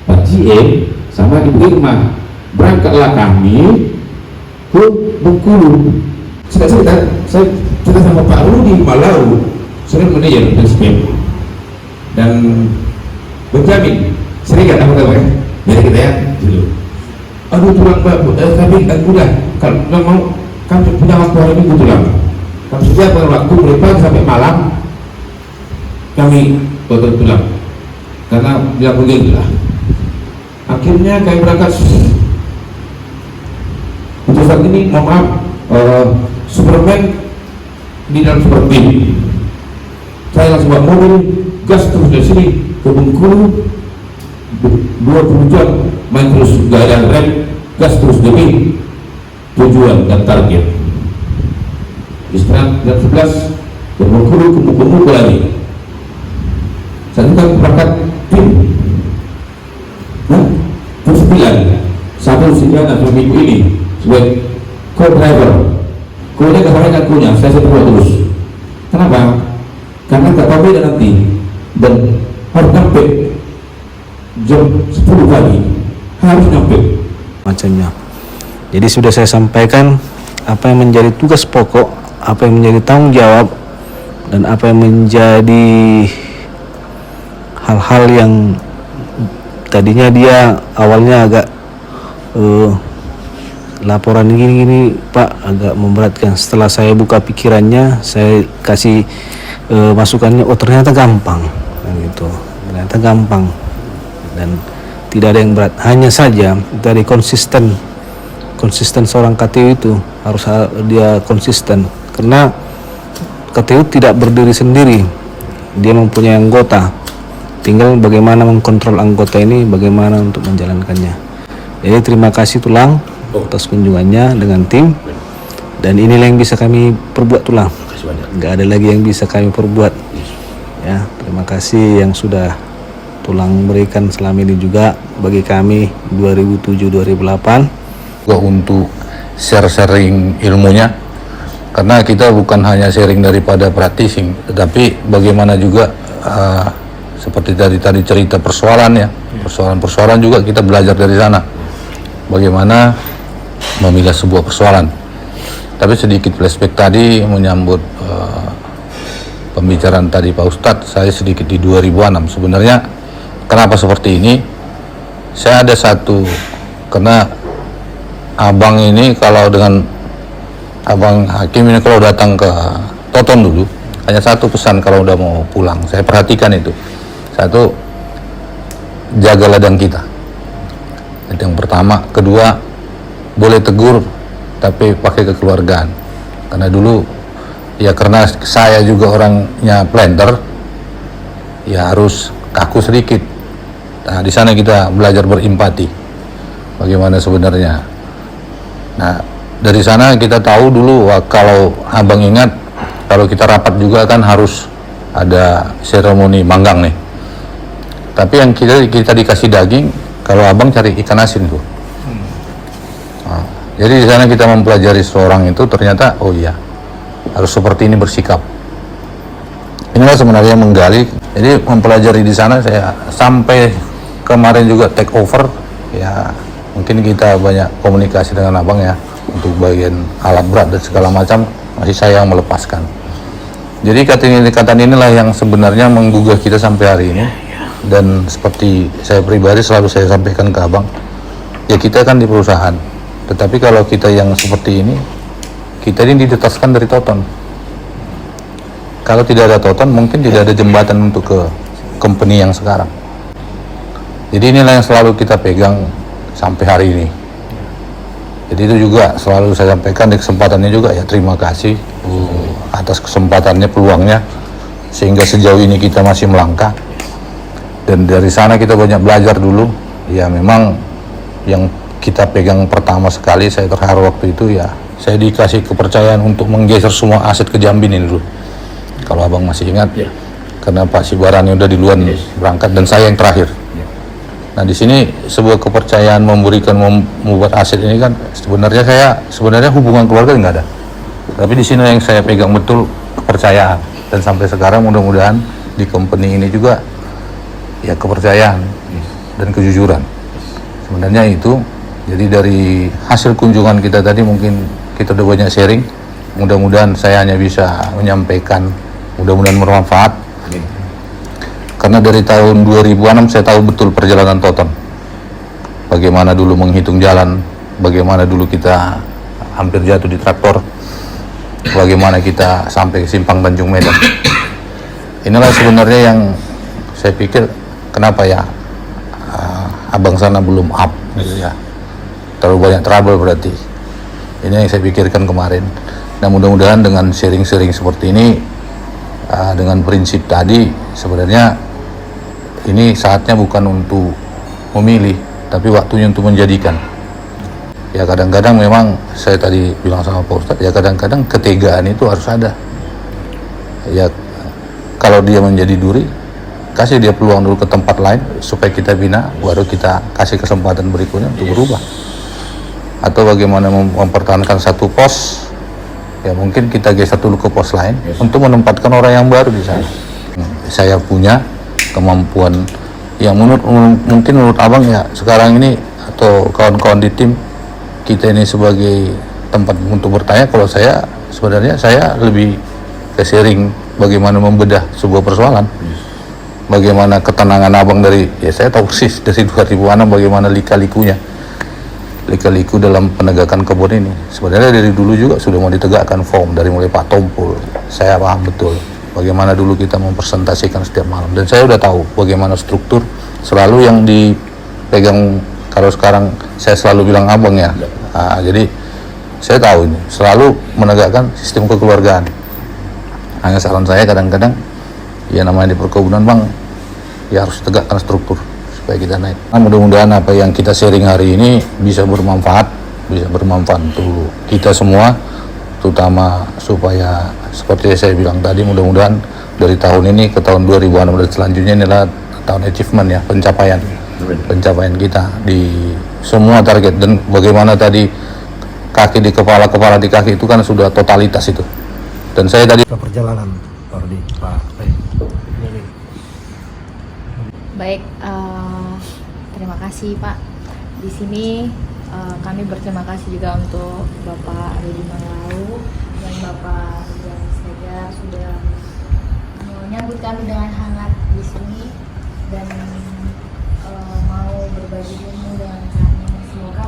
Pak GM sama Ibu Irma. Berangkatlah kami ke Bengkulu. Saya kita sama Pak Rudi Malau, senior manajer SPM, dan Benjamin. Sering nggak tahu ya? Biar kita ya dulu. Aduh tulang kami udah kalau mau kami punya waktu hari Minggu tulang. Kami sudah waktu mulai pagi sampai malam kami potong tulang karena dia begitu lah. Akhirnya kami berangkat untuk saat ini mohon maaf Superman di dalam Super B. Saya langsung bawa mobil gas terus dari sini ke Bengkulu 20 jam main terus, gak ada rem, gas terus demi tujuan dan target. Istirahat jam 11 dan Bengkulu kumpul lagi. Saat itu kami berangkat tim jam 9 satu sekian atau minggu ini sebagai co-driver. Kemudian kesamaan akunya saya seperti terus. Kenapa? Karena tak tahu beda nanti dan harus sampai jam 10 pagi harus nyampe macamnya. Jadi sudah saya sampaikan apa yang menjadi tugas pokok, apa yang menjadi tanggung jawab, dan apa yang menjadi hal-hal yang tadinya dia awalnya agak laporan gini-gini Pak agak memberatkan. Setelah saya buka pikirannya, saya kasih masukannya, oh ternyata gampang gitu, ternyata gampang dan tidak ada yang berat. Hanya saja dari konsisten seorang KTU itu harus dia konsisten, karena KTU tidak berdiri sendiri, dia mempunyai anggota, tinggal bagaimana mengkontrol anggota ini, bagaimana untuk menjalankannya. Jadi terima kasih Tulang atas kunjungannya dengan tim, dan inilah yang bisa kami perbuat Tulang, nggak ada lagi yang bisa kami perbuat ya. Terima kasih yang sudah Tulang berikan selama ini juga bagi kami 2007-2008 untuk sharing ilmunya, karena kita bukan hanya sharing daripada practicing, tetapi bagaimana juga seperti tadi cerita persoalan ya, persoalan juga kita belajar dari sana, bagaimana memilah sebuah persoalan. Tapi sedikit flashback tadi menyambut pembicaraan tadi Pak Ustadz, saya sedikit di 2006 sebenarnya. Kenapa seperti ini? Saya ada satu, karena abang ini kalau dengan abang Hakim ini kalau datang ke Toton dulu, hanya satu pesan kalau udah mau pulang, saya perhatikan itu. Satu, jaga ladang kita. Itu yang pertama. Kedua, boleh tegur tapi pakai kekeluargaan. Karena dulu ya karena saya juga orangnya planter, ya harus kaku sedikit. Nah, di sana kita belajar berempati. Bagaimana sebenarnya. Nah, dari sana kita tahu dulu, kalau abang ingat, kalau kita rapat juga kan harus ada seremoni manggang nih. Tapi yang kita dikasih daging, kalau abang cari ikan asin tuh. Nah, jadi di sana kita mempelajari seorang itu ternyata, oh iya, harus seperti ini bersikap. Inilah sebenarnya menggali. Jadi mempelajari di sana, saya sampai kemarin juga take over, ya mungkin kita banyak komunikasi dengan abang ya. untuk bagian alat berat dan segala macam masih saya yang melepaskan. Jadi ikatan inilah yang sebenarnya menggugah kita sampai hari ini. Dan seperti saya pribadi selalu saya sampaikan ke abang, ya kita kan di perusahaan, tetapi kalau kita yang seperti ini, kita ini ditetaskan dari Toton. Kalau tidak ada Toton, mungkin tidak ada jembatan untuk ke company yang sekarang. Jadi inilah yang selalu kita pegang sampai hari ini. Jadi itu juga selalu saya sampaikan di kesempatannya juga, ya terima kasih atas kesempatannya, peluangnya, sehingga sejauh ini kita masih melangkah. Dan dari sana kita banyak belajar dulu. Ya memang yang kita pegang pertama sekali, saya terharu waktu itu, ya saya dikasih kepercayaan untuk menggeser semua aset ke Jambi ini dulu. Kalau abang masih ingat, karena Pak Sibarani udah duluan berangkat dan saya yang terakhir. Nah di sini sebuah kepercayaan memberikan membuat aset ini kan sebenarnya hubungan keluarga nggak ada. Tapi di sini yang saya pegang betul kepercayaan, dan sampai sekarang mudah-mudahan di company ini juga ya kepercayaan dan kejujuran. Sebenarnya itu. Jadi dari hasil kunjungan kita tadi mungkin kita udah banyak sharing. Mudah-mudahan saya hanya bisa menyampaikan, mudah-mudahan bermanfaat. Karena dari tahun 2006 saya tahu betul perjalanan Toton. Bagaimana dulu menghitung jalan, bagaimana dulu kita hampir jatuh di traktor, bagaimana kita sampai ke Simpang Tanjung Medan. Inilah sebenarnya yang saya pikir kenapa ya abang sana belum up gitu ya. Terlalu banyak trouble berarti. Ini yang saya pikirkan kemarin. Nah mudah-mudahan dengan sharing-sharing seperti ini, dengan prinsip tadi, sebenarnya ini saatnya bukan untuk memilih, tapi waktunya untuk menjadikan. Ya kadang-kadang memang saya tadi bilang sama Pak Ustadz, ya kadang-kadang ketegaan itu harus ada. Ya kalau dia menjadi duri, kasih dia peluang dulu ke tempat lain supaya kita bina, baru kita kasih kesempatan berikutnya untuk berubah. Atau bagaimana mempertahankan satu pos, ya mungkin kita geser dulu ke pos lain untuk menempatkan orang yang baru di sana. Saya punya kemampuan yang mungkin menurut abang ya sekarang ini atau kawan-kawan di tim kita ini sebagai tempat untuk bertanya. Kalau saya sebenarnya saya lebih ke sharing bagaimana membedah sebuah persoalan, bagaimana ketenangan abang dari, ya saya tahu persis dari 2006 bagaimana lika-liku dalam penegakan kebun ini. Sebenarnya dari dulu juga sudah mau ditegakkan form, dari mulai Pak Tompul, saya paham betul bagaimana dulu kita mempresentasikan setiap malam, dan saya udah tahu bagaimana struktur selalu yang dipegang. Kalau sekarang saya selalu bilang abang ya, jadi saya tahu ini selalu menegakkan sistem kekeluargaan. Hanya saran saya kadang-kadang ya namanya di perkebunan bang, ya harus tegakkan struktur supaya kita naik. Nah, mudah-mudahan apa yang kita sharing hari ini bisa bermanfaat untuk kita semua, terutama supaya seperti saya bilang tadi, mudah-mudahan dari tahun ini ke tahun 2006 dan selanjutnya inilah tahun achievement ya, pencapaian kita di semua target. Dan bagaimana tadi kaki di kepala di kaki itu kan sudah totalitas itu. Dan saya tadi perjalanan Pak. Baik, terima kasih Pak. Di sini kami berterima kasih juga untuk Bapak Rudi Malau dan Bapak Ridwan Segar sudah menyambut kami dengan hangat di sini dan mau berbagi ilmu dengan kami. Semoga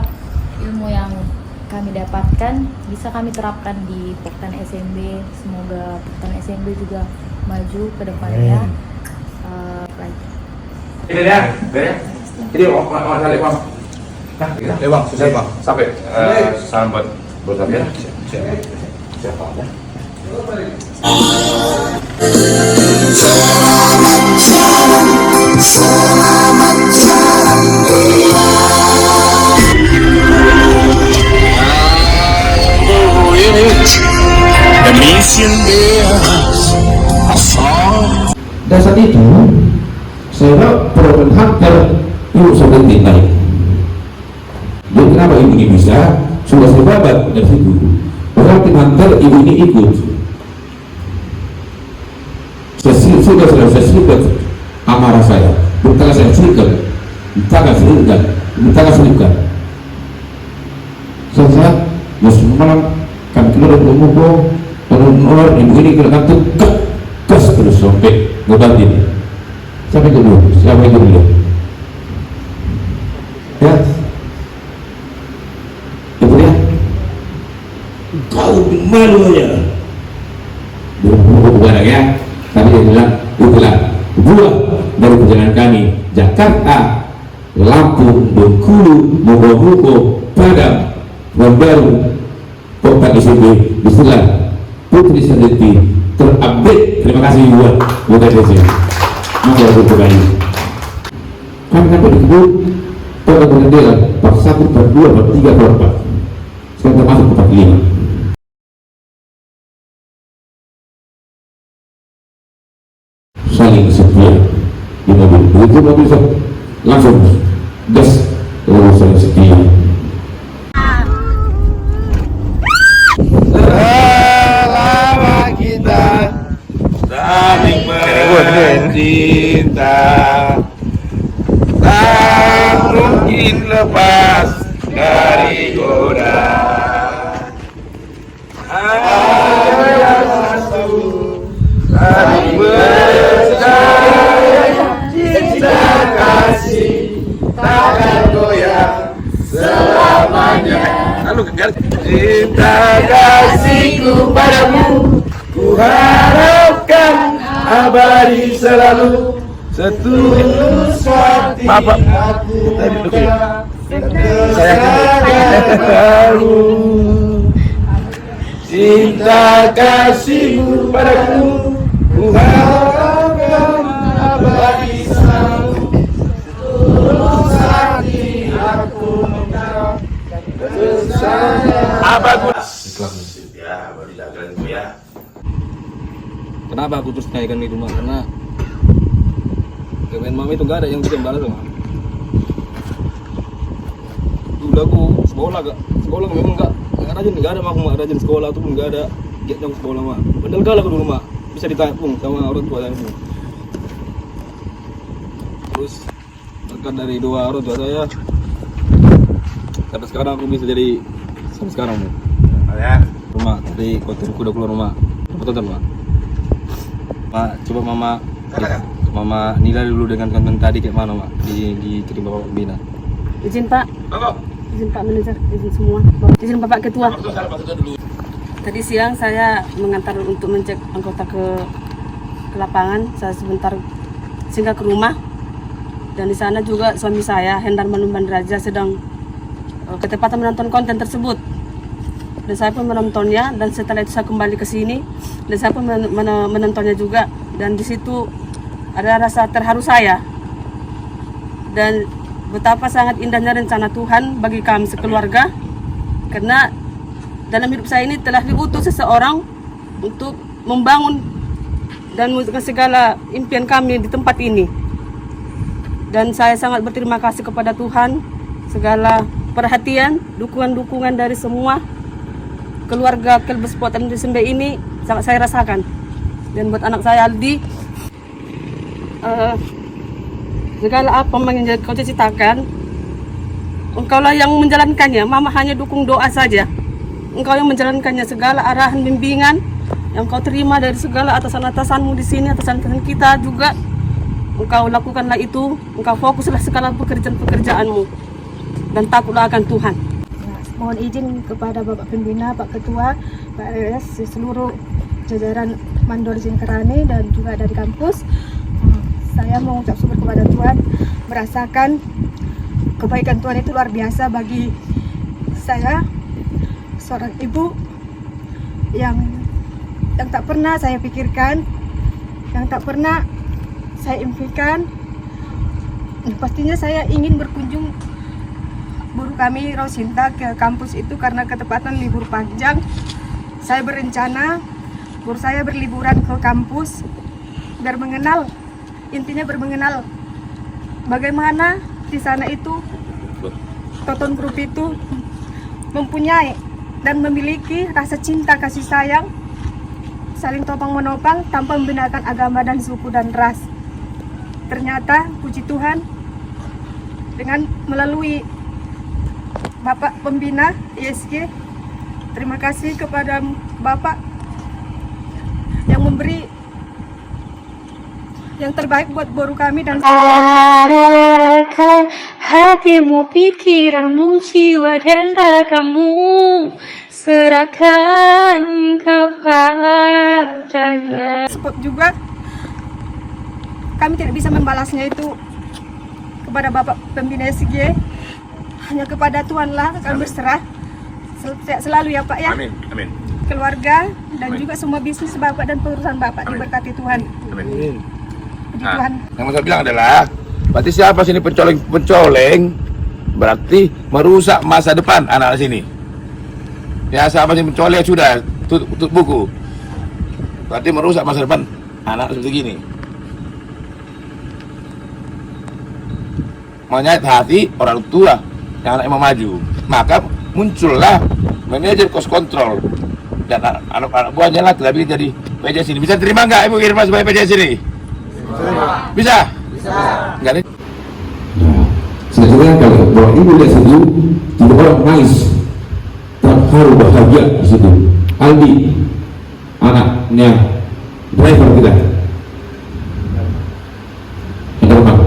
ilmu yang kami dapatkan bisa kami terapkan di Poktan SMB. Semoga Poktan SMB juga maju ke depannya. Baik. Ini ya, beres. Ini masalah bang. Nah, bang, susah bang. Sampai salam buat kalian. Siapa ya? Dan saat itu saya program hunter ibu sudah tinggal. Jadi kenapa ibu ini bisa? Sudah saya babat dari situ. Berarti hunter ibu ini ikut. Sudah saya selipkan amarah saya. Bukan saya selipkan, bukan selipkan. Saya semalam kami keluar dari Mugo, orang ibu ini kena kantuk, kas terus sampai ngobatin. Siapa itu dulu? Siapa itu dulu? Ya, ibu ya, kau malu aja. Bukan ya, tapi dia bilang itulah buah dari perjalanan kami Jakarta, Lampung, Bengkulu, Mogomugo, Padang, Baru, Kota SMP. Disitulah Putri Sadeti terupdate. Terima kasih buat Desi. Maka berkembang. Kami sampai di kebun Kota Bendera part 1, part 2, part 3, part 4. Sekarang kita masuk ke part 5. Saling setia di mobil. Begitu mobil langsung gas, lalu saling setia. Selama kita saling mencinta, tak mungkin lepas dari goda. Hanya satu, saling percaya, cinta kasih takkan goyah selamanya. Cinta kasihku padamu, ku harapkan abadi selalu, setulus hati aku meminta kamu. Cinta kasihmu padaku, ku harapkan abadi selalu, setulus hati aku meminta. Apa ya, baru jalan gue ya. Kenapa aku terus naikkan di rumah? Karena kemen mami itu gak ada yang bisa balas sama. Dulu aku sekolah memang gak rajin, gak ada mah aku rajin sekolah tuh gak ada giat yang sekolah mah. Padahal galak dulu mah bisa ditanggung sama orang tua saya. Terus berkat dari doa orang tua saya, sampai sekarang aku bisa jadi sampai sekarang nih. Ya. Rumah tadi kota udah keluar rumah. Tonton Mak. Coba Mama nilai dulu dengan konten tadi kayak mana Mak diterima Bapak Pembina. Izin Pak. Izin Pak Manajer, izin semua. Izin Bapak Ketua. Tadi siang saya mengantar untuk mencek anggota ke lapangan. Saya sebentar singgah ke rumah. Dan di sana juga suami saya, Hendar Manumban Raja, sedang ketepatan menonton konten tersebut. Dan saya pun menontonnya, dan setelah itu saya kembali ke sini dan saya pun menontonnya juga, dan di situ ada rasa terharu saya dan betapa sangat indahnya rencana Tuhan bagi kami sekeluarga, karena dalam hidup saya ini telah diutus seseorang untuk membangun dan mewujudkan segala impian kami di tempat ini. Dan saya sangat berterima kasih kepada Tuhan, segala perhatian, dukungan-dukungan dari semua keluarga Klub Sport NSMB ini sangat saya rasakan. Dan buat anak saya Aldi, segala apa yang kau ceritakan, engkaulah yang menjalankannya. Mama hanya dukung doa saja. Engkau yang menjalankannya, segala arahan bimbingan yang kau terima dari segala atasan-atasanmu di sini, atasan-atasan kita juga. Engkau lakukanlah itu, engkau fokuslah segala pekerjaan-pekerjaanmu dan takutlah akan Tuhan. Mohon izin kepada Bapak Pembina, Pak Ketua, Pak RS, seluruh jajaran Mandor Singkarani dan juga dari kampus. Saya mengucap syukur kepada Tuhan, merasakan kebaikan Tuhan itu luar biasa bagi saya, seorang ibu yang tak pernah saya pikirkan, yang tak pernah saya impikan. Pastinya saya ingin berkunjung guru kami Rosinta ke kampus itu karena ketepatan libur panjang. Saya berencana guru saya berliburan ke kampus biar mengenal, intinya bermengenal bagaimana di sana itu Toton Group itu mempunyai dan memiliki rasa cinta kasih sayang, saling topang menopang tanpa membedakan agama dan suku dan ras. Ternyata puji Tuhan, dengan melalui Bapak Pembina ISG terima kasih kepada Bapak yang memberi yang terbaik buat guru kami dan arahkan hatimu, pikiranmu, jiwa dan ragamu, serahkan kepadanya. Sebab juga kami tidak bisa membalasnya itu kepada Bapak Pembina SG, hanya kepada Tuhanlah kami berserah. Selalu ya Pak ya. Amin. Amin. Keluarga dan juga semua bisnis Bapak dan perusahaan Bapak diberkati Tuhan. Amin. Puji Tuhan. Yang saya bilang adalah, berarti siapa sini pencoleng, berarti merusak masa depan anak sini. Ya, siapa sini pencoleng sudah tutup buku, berarti merusak masa depan anak seperti gini. Menyayat hati orang tua yang anaknya mau maju, maka muncullah manajer cost control dan anak-anak buahnya lah tapi jadi PJS ini. Bisa terima nggak Ibu Irma sebagai PJS ini? Bisa? Enggak nih? Nah, saya ceritakan kalau bahwa ibu lihat situ, tidak orang nangis, terharu bahagia di situ. Aldi, anaknya driver kita, yang terkenal,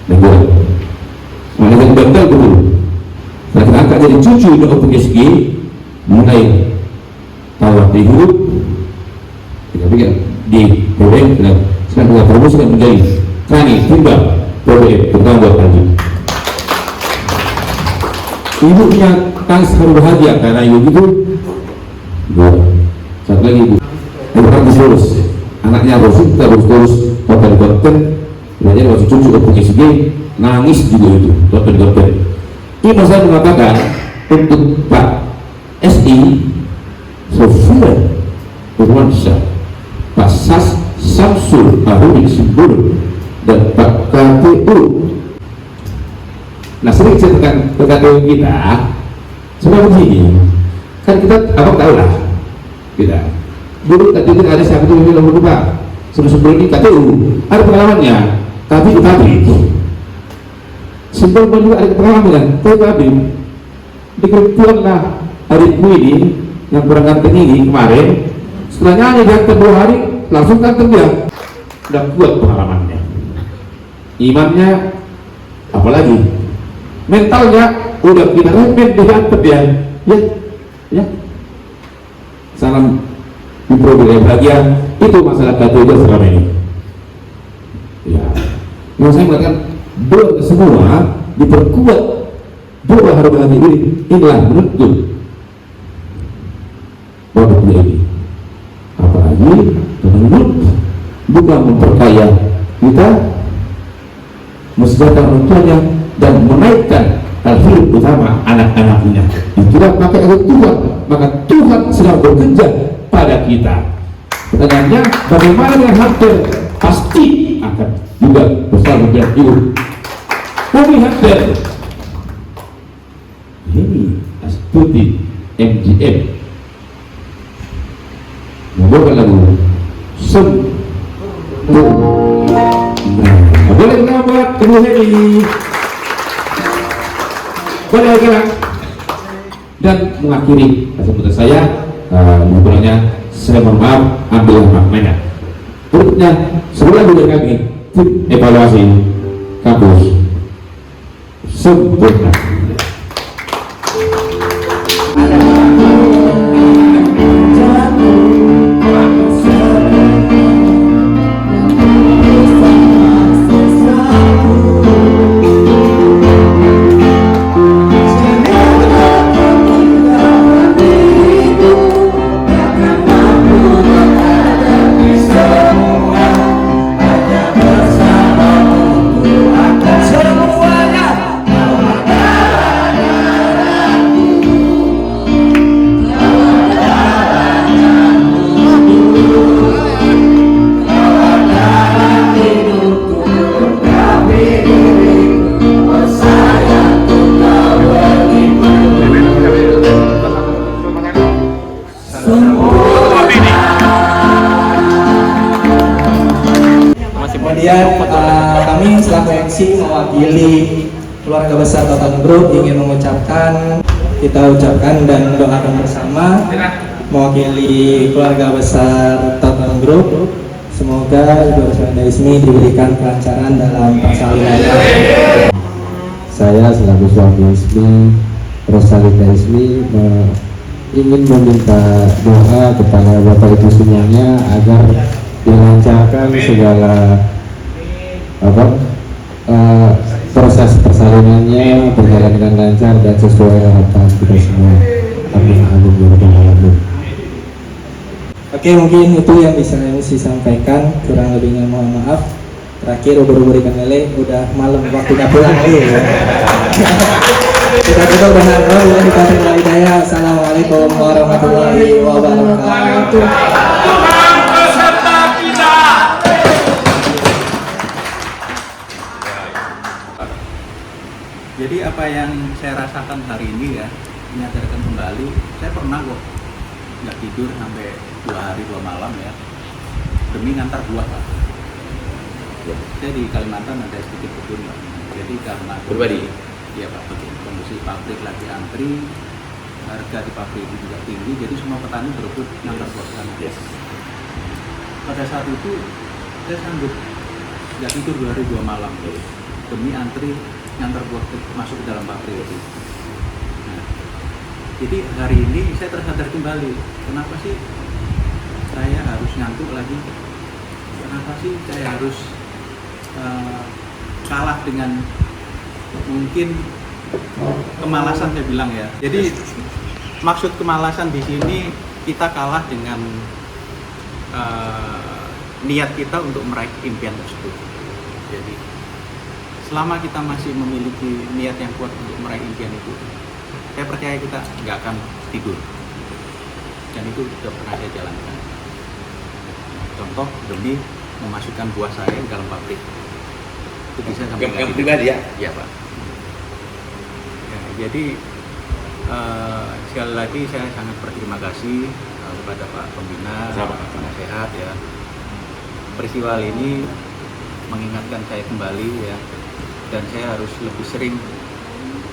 dan gue, makanya kita bantal dulu. Nah, kita angkat jadi cucu di OPSG, mulai tawar di hidup, kita pikir di proyek dan sekarang kita promosikan menjadi kami tunggal proyek pertama buat Aldi. Ibunya tangis haru bahagia karena ibu itu dua. Satu lagi ibu tangis terus, anaknya Rosi kita terus hotel konten, belajar masih cucu ke PSG, nangis juga itu hotel konten. Ini saya mengatakan untuk Pak SI Sofia Irwansyah, Pak Samsul Haruni Simbul, dan Pak KPU. Nah, sering saya tekan kita sebenarnya begini, kan kita abang tahu lah kita dulu tadi ada siapa itu yang lupa sebelum ini KPU ada pengalamannya, tapi sebelum juga ada pengalaman tapi diketuan lah adikku ini yang kurang ganteng ini kemarin, setelah nyanyi ganteng 2 hari langsung ganteng dia, udah kuat pengalamannya, imannya apalagi mentalnya udah kita remen diganteng dia, ya salam diperoleh bahagia. Itu masalah KPU selama ini ya. Yang saya mengatakan doa semua diperkuat, doa harus bahagia ini, inilah menuntut bahwa ini apalagi menurut bukan memperkaya kita, mensejahterakan orang tuanya dan menaikkan taraf utama anak-anaknya. Itulah pakai Tuhan, maka Tuhan sedang bekerja pada kita. Pertanyaannya, bagaimana dengan Hunter? Pasti akan juga besar menjadi ibu. Kami Hunter ini Astuti MGM membawakan lagu boleh kita buat Ibu Heni, boleh kita, dan mengakhiri kesempatan saya berikutnya saya mohon maaf ambil maknanya. Berikutnya sebulan juga kami tim evaluasi kampus sempurna. Kemudian kami selaku MC mewakili keluarga besar Total Group ingin mengucapkan kita ucapkan dan doakan bersama mewakili keluarga besar Toton Group. Semoga Ibu Rosmalinda Ismi diberikan kelancaran dalam persalinannya. Saya selaku suami Ismi, Rosmalinda Ismi, ingin meminta doa kepada Bapak Ibu semuanya agar dilancarkan segala proses persalinannya berjalan dengan lancar dan sesuai harapan kita semua. Amin amin ya rabbal alamin. Oke, mungkin itu yang bisa saya sampaikan, kurang lebihnya mohon maaf. Terakhir ubur-ubur ikan lele, udah malam waktunya pulang lagi ya. Kita tutup dengan wabillahi taufiq wal hidayah. Assalamualaikum warahmatullahi wabarakatuh. Jadi apa yang saya rasakan hari ini ya, menyadarkan kembali, saya pernah kok nggak tidur sampai 2 hari 2 malam ya, demi ngantar buah Pak. Saya di Kalimantan ada sedikit kebun Pak. Jadi karena Berbadi? Iya Pak, kondisi pabrik lagi antri, harga di pabrik itu juga tinggi, jadi semua petani berebut ngantar buah ke sana. Pada saat itu saya sanggup nggak tidur 2 hari 2 malam demi antri ngantar buah masuk ke dalam pabrik itu. Nah, jadi hari ini saya tersadar kembali, kenapa sih saya harus ngantuk lagi? Kenapa sih saya harus kalah dengan mungkin kemalasan, saya bilang ya. Jadi maksud kemalasan di sini kita kalah dengan niat kita untuk meraih impian tersebut. Jadi selama kita masih memiliki niat yang kuat untuk meraih impian itu, saya percaya kita nggak akan tidur. Dan itu sudah pernah saya jalankan. Contoh, demi memasukkan buah saya ke dalam pabrik. Itu bisa sampai yang pribadi ya? Iya Pak. Ya, jadi sekali lagi saya sangat berterima kasih kepada Pak Pembina, Pak Penasehat ya. Peristiwa ini mengingatkan saya kembali ya, dan saya harus lebih sering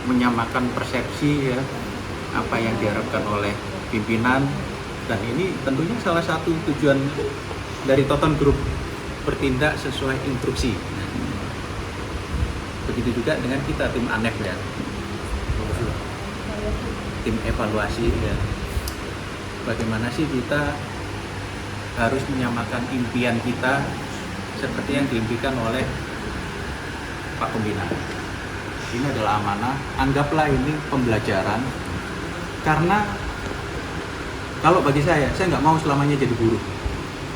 menyamakan persepsi ya, apa yang diharapkan oleh pimpinan, dan ini tentunya salah satu tujuan dari Toton Group, bertindak sesuai instruksi. Begitu juga dengan kita tim ANEF ya, tim evaluasi ya, bagaimana sih kita harus menyamakan impian kita seperti yang diimpikan oleh Pak Pembina. Ini adalah amanah, anggaplah ini pembelajaran, karena kalau bagi saya nggak mau selamanya jadi buruh.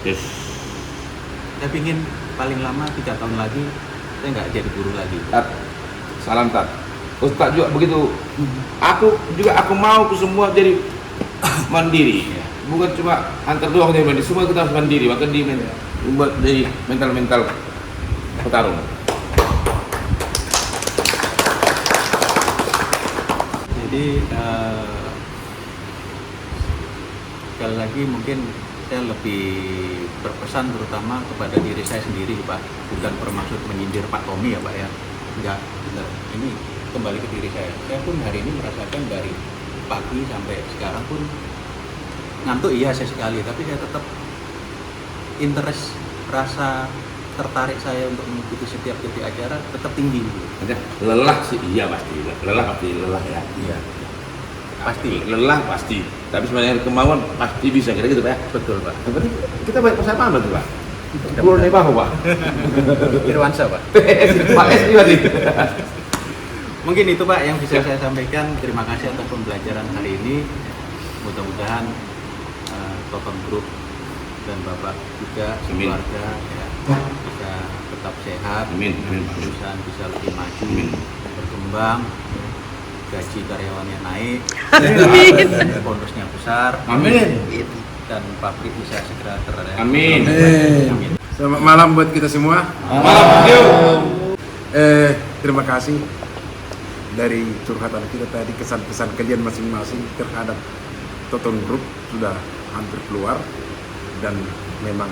Saya ingin paling lama 3 tahun lagi saya nggak jadi buruh lagi. Salam Tat. Ustaz juga begitu. Aku mau semua jadi mandiri. Bukan cuma antar doang dia mandiri, semua kita harus mandiri. Bahkan di mental petarung. Jadi sekali lagi mungkin saya lebih berpesan terutama kepada diri saya sendiri Pak, bukan bermaksud menyindir Pak Tommy ya Pak ya, enggak, benar. Ini kembali ke diri saya. Saya pun hari ini merasakan dari pagi sampai sekarang pun ngantuk iya saya sekali, tapi saya tetap interest, rasa tertarik saya untuk mengikuti setiap titik acara tetap tinggi. Lelah sih iya pasti, lelah ya. Iya. Pasti lelah pasti, tapi sebenarnya kemauan pasti bisa, kira gitu Pak ya. Betul Pak. Berarti kita baik persamaan betul Pak. Pulau Nebaho Pak. Irwansa Pak. Pak S berarti. Mungkin itu Pak yang bisa saya sampaikan. Terima kasih atas pembelajaran hari ini. Mudah-mudahan Toton Group dan Bapak juga keluarga ya, bisa tetap sehat, perusahaan bisa lebih maju, berkembang, gaji karyawannya naik, bonusnya besar, dan pabrik bisa segera Amin. Selamat malam buat kita semua. Malam. Terima kasih dari curhatan kita tadi, kesan-kesan kalian masing-masing terhadap Toton Group sudah hampir keluar, dan memang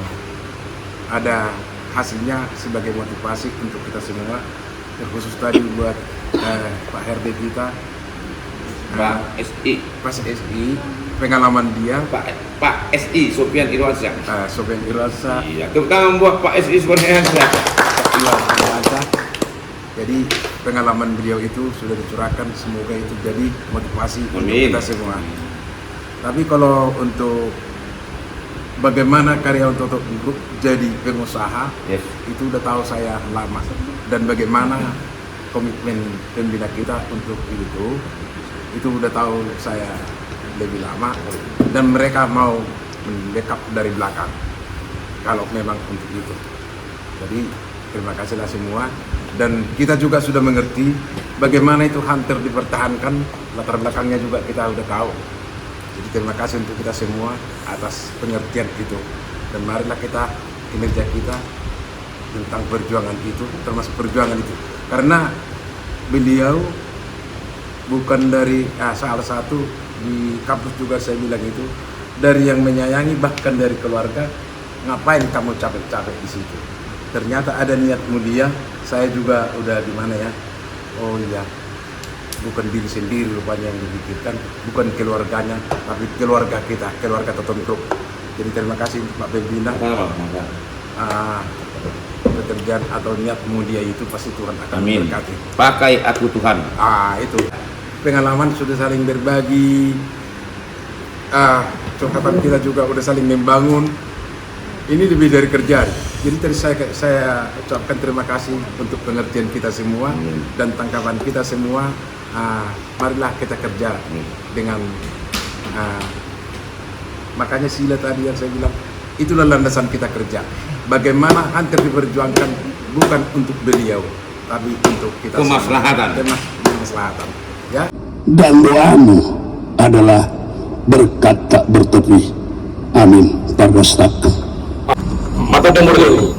ada hasilnya sebagai motivasi untuk kita semua, terkhusus tadi buat Pak Herdi kita. Pak SI. Pak SI, pengalaman dia. Pak SI, Sofian Irwansyah. Sofian Irwansyah. Iya, tepuk tangan buat Pak SI Sofian Irwansyah. Jadi pengalaman beliau itu sudah dicurahkan, semoga itu jadi motivasi untuk kita semua. Tapi kalau untuk bagaimana karyawan Toton Group jadi pengusaha, itu udah tahu saya lama. Dan bagaimana komitmen pembina kita untuk itu udah tahu saya lebih lama. Dan mereka mau mendekap dari belakang kalau memang untuk itu. Jadi terima kasihlah semua. Dan kita juga sudah mengerti bagaimana itu Hunter dipertahankan, latar belakangnya juga kita udah tahu. Jadi terima kasih untuk kita semua atas pengertian itu. Dan marilah kita, kinerja kita tentang perjuangan itu, termasuk perjuangan itu. Karena beliau bukan dari, salah satu di kampus juga saya bilang itu, dari yang menyayangi bahkan dari keluarga, ngapain kamu capek-capek di situ. Ternyata ada niat mulia, saya juga udah di mana ya, oh iya, bukan diri sendiri rupanya yang dipikirkan, bukan keluarganya, tapi keluarga kita, keluarga Toton Group. Jadi terima kasih untuk Pak Pembina. Pekerjaan atau niat mulia itu pasti Tuhan akan memberkati. Pakai aku Tuhan. Itu pengalaman sudah saling berbagi, curhatan kita juga udah saling membangun. Ini lebih dari kerjaan. Jadi tadi saya ucapkan terima kasih untuk pengertian kita semua dan tangkapan kita semua. Marilah kita kerja dengan makanya sila tadi yang saya bilang, itulah landasan kita kerja. Bagaimana Hunter diperjuangkan bukan untuk beliau, tapi untuk kita kemaslahatan. Kemaslahatan. Ya. Dan doamu adalah berkat tak bertepi. Amin. Pargastak. Mata nomor dulu.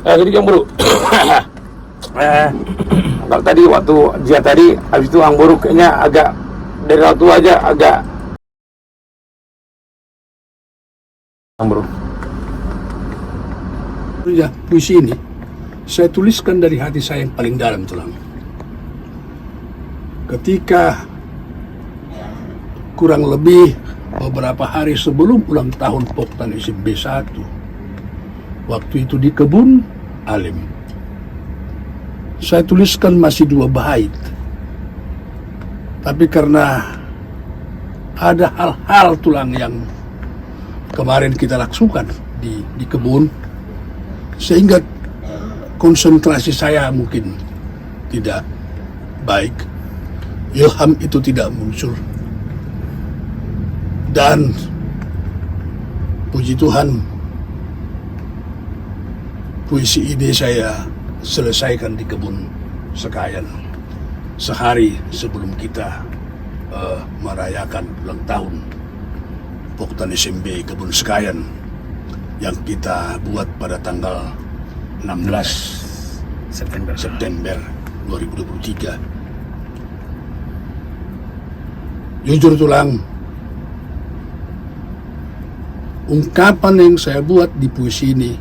Jadi yang bro. Kalau tadi waktu dia tadi, habis itu Ang Boru kayaknya agak dari waktu aja agak. Ang Boru. Ya, puisi ini saya tuliskan dari hati saya yang paling dalam tulang. Ketika kurang lebih beberapa hari sebelum ulang tahun Poktan SMP 1, waktu itu di Kebun Alim, saya tuliskan masih 2 bait. Tapi karena ada hal-hal tulang yang kemarin kita lakukan di kebun, sehingga konsentrasi saya mungkin tidak baik, ilham itu tidak muncul. Dan puji Tuhan, puisi ini saya selesaikan di Kebun Sekayan sehari sebelum kita merayakan ulang tahun Poktan SMP Kebun Sekayan yang kita buat pada tanggal 16 September 2023. Jujur tulang, ungkapan yang saya buat di puisi ini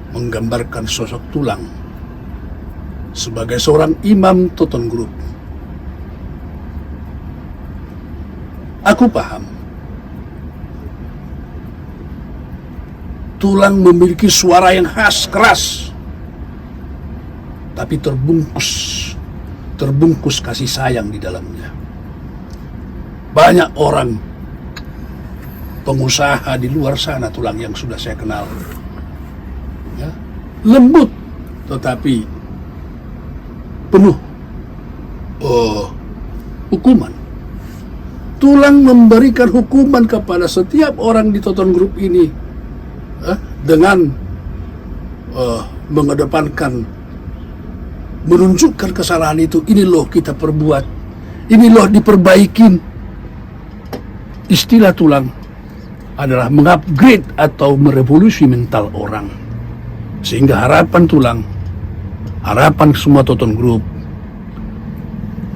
menggambarkan sosok tulang sebagai seorang imam Toton Group. Aku paham tulang memiliki suara yang khas, keras, tapi terbungkus kasih sayang di dalamnya. Banyak orang pengusaha di luar sana tulang yang sudah saya kenal, ya, lembut tetapi penuh hukuman. Tulang memberikan hukuman kepada setiap orang di Toton Group ini dengan mengedepankan, menunjukkan kesalahan itu. Ini loh kita perbuat, ini loh diperbaikin. Istilah tulang adalah mengupgrade atau merevolusi mental orang, sehingga harapan tulang, harapan semua Toton Group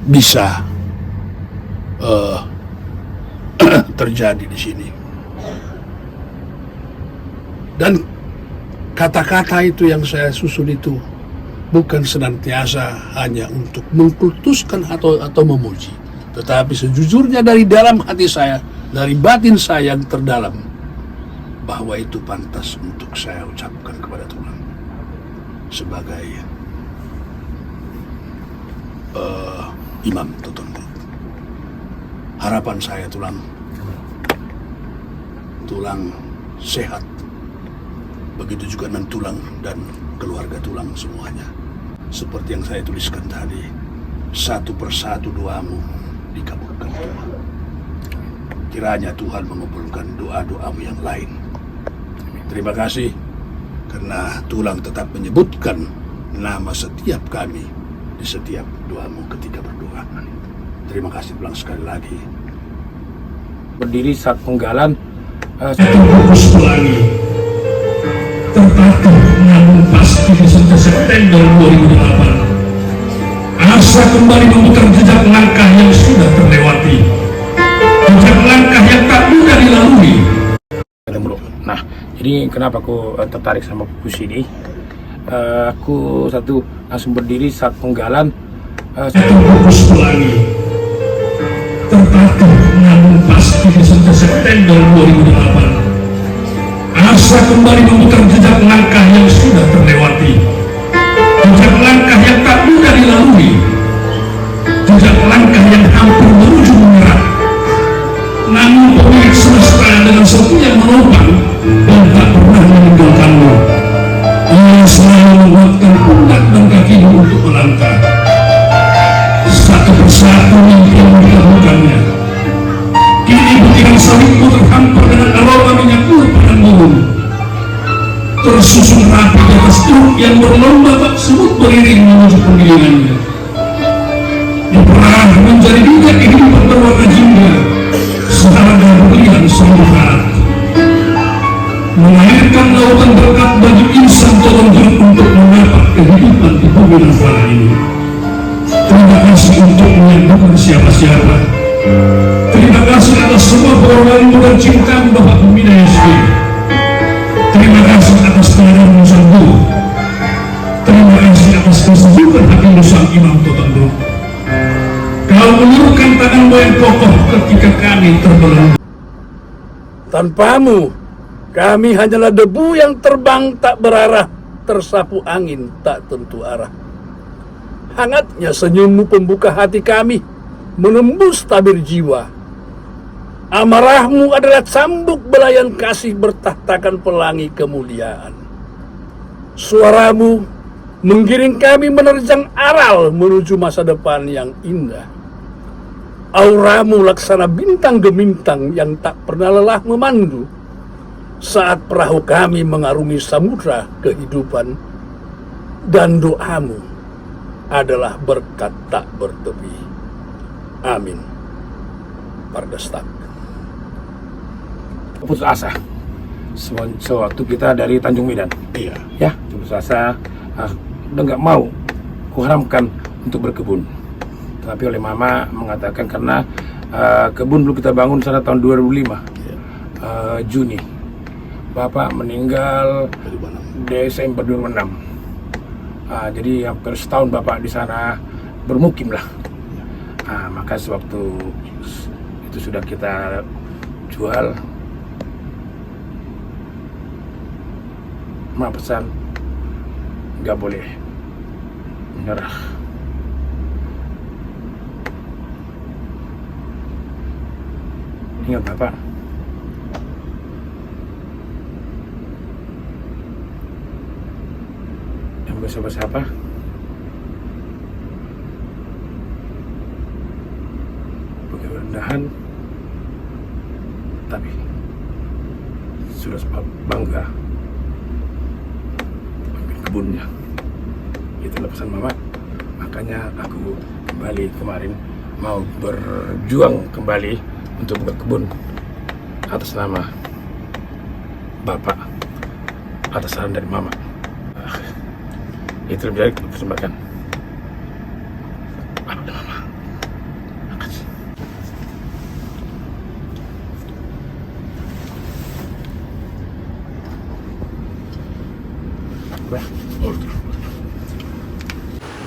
bisa terjadi di sini. Dan kata-kata itu yang saya susun itu bukan senantiasa hanya untuk mengkultuskan atau memuji, tetapi sejujurnya dari dalam hati saya, dari batin saya yang terdalam, bahwa itu pantas untuk saya ucapkan kepada Tuhan sebagai imam Toton Group. Harapan saya tulang sehat, begitu juga non tulang dan keluarga tulang semuanya. Seperti yang saya tuliskan tadi, satu persatu doamu dikabulkan Tuhan. Kiranya Tuhan mengabulkan doa-doamu yang lain. Terima kasih karena tulang tetap menyebutkan nama setiap kami di setiap doamu ketika berdoa. Terima kasih pulang sekali lagi. Berdiri saat penggalan fokus pelangi tertatih namun pasti di 1 September 2008 asa kembali memutar jejak langkah yang sudah terlewati, jejak langkah yang tak mudah dilalui. Nah, jadi kenapa aku tertarik sama buku ini? Aku langsung berdiri saat penggalan fokus pelangi tertatih namun pasti di 1 September 2008 asa kembali memutar jejak langkah yang sudah terlewati, jejak langkah yang tak mudah dilalui, jejak langkah yang hampir menuju menyerah, namun pemilik semesta dengan setia menopang dan tak pernah meninggalkanmu. Ia selalu menguatkan pundak dan kakimu untuk melangkah. Satu persatu mimpi yang dikabulkannya. Kini butiran salibmu terhampar dengan aroma minyak murni dan murung, tersusun rapi di atas truk yang berlomba bak semut beriring menuju penggilingannya. Diperah menjadi minyak kehidupan berwarna jingga, seharga berlian seluruh barat, mengairkan lautan berkat bagi insan tolong untuk mendapat kehidupan di bumi nafala ini. Terima kasih untukmu yang bukan siapa-siapa. Terima kasih atas semua pengorbananmu dan cintamu Bapak Pembina SD. Terima kasih atas pelajaran Sang Guru. Terima kasih atas kesejukan hati Sang Imam Toton Group. Kau menurunkan tanganmu yang kokoh ketika kami terbelenggu. Tanpamu, kami hanyalah debu yang terbang tak berarah, tersapu angin tak tentu arah. Hangatnya senyummu pembuka hati kami, menembus tabir jiwa. Amarahmu adalah cambuk belayan kasih bertahtakan pelangi kemuliaan. Suaramu menggiring kami menerjang aral menuju masa depan yang indah. Auramu laksana bintang gemintang yang tak pernah lelah memandu saat perahu kami mengarungi samudra kehidupan, dan doamu adalah berkat tak bertepi. Amin. Pardestak. putus asa sewaktu kita dari Tanjung Medan. Iya. Ya, putus asa, udah nggak mau kuharamkan untuk berkebun. Tapi oleh Mama mengatakan karena kebun dulu kita bangun sana tahun 2005 Juni. Bapak meninggal Desember 2006. Jadi hampir setahun Bapak di sana bermukim lah. Maka sewaktu itu sudah kita jual, Mama pesan nggak boleh menyerah. Ingat Bapak, yang bersiapa-siapa pakai rendahan, tapi sudah bangga ambil kebunnya. Itulah pesan Mama. Makanya aku kembali kemarin mau berjuang kembali untuk berkebun atas nama Bapak, atas saran dari Mama. Itu lebih baik persembahkan. Ada Mama. Makasih.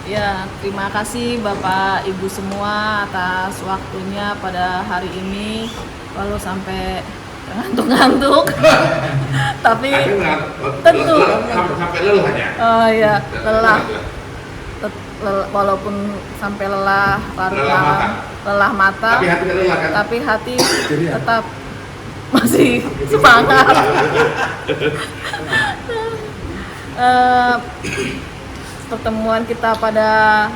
Ya, terima kasih Bapak Ibu semua atas waktunya pada hari ini. Walau sampai ngantuk-ngantuk, tapi tentu sampai lelah ya. Oh ya, lelah. Walaupun sampai lelah, lelah mata, tapi hati tetap masih semangat. Pertemuan kita pada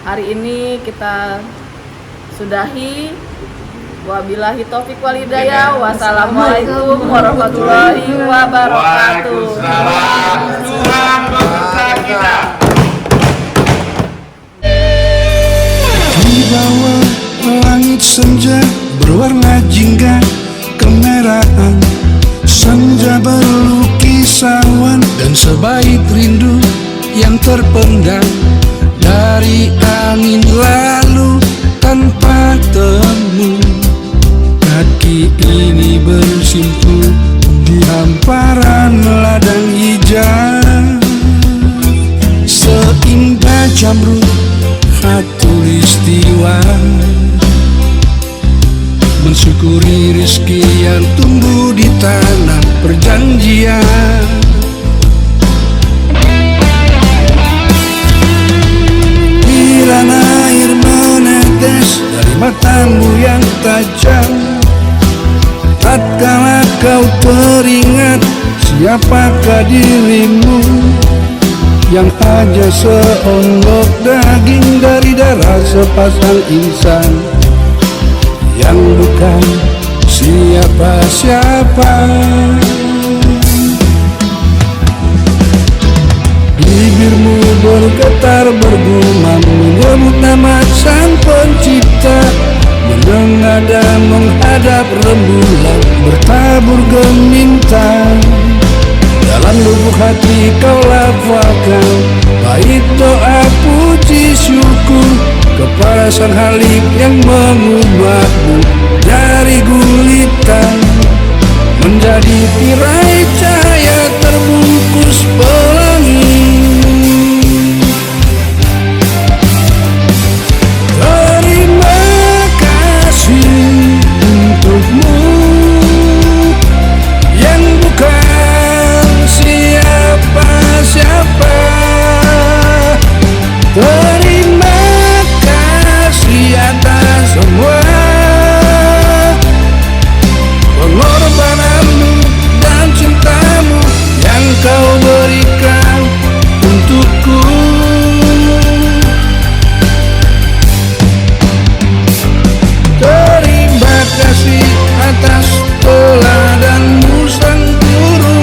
hari ini kita sudahi. Wabillahi taufiq wal hidayah. Wassalamualaikum warahmatullahi wabarakatuh. Di bawah langit senja berwarna jingga kemerahan, senja berlukis awan dan sebaik rindu yang terpendam dari angin lalu tanpa temu. Kaki ini bersimpuh di hamparan ladang hijau, seindah jamrut khatulistiwa, mensyukuri rezeki yang tumbuh di tanah perjanjian. Bila air menetes dari matamu yang tajam, tatkala kau teringat siapakah dirimu, yang hanya seonggok daging dari darah sepasang insan, yang bukan siapa-siapa. Bibirmu bergetar bergumam menyebut nama sang pencipta, menengadah menghadap rembulan bertabur gemintang. Dalam lubuk hati kau lafalkan bait doa puji syukur kepada sang Halik yang mengubahmu dari gulita menjadi tirai cahaya terbungkus pelangi. Terima kasih untukmu yang bukan siapa-siapa. Terima kasih atas semua pengorbananmu dan cintamu yang kau berikan untukku. Terima kasih atas teladanmu sang guru.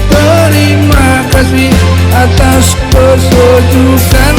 Terima kasih atas kesejukan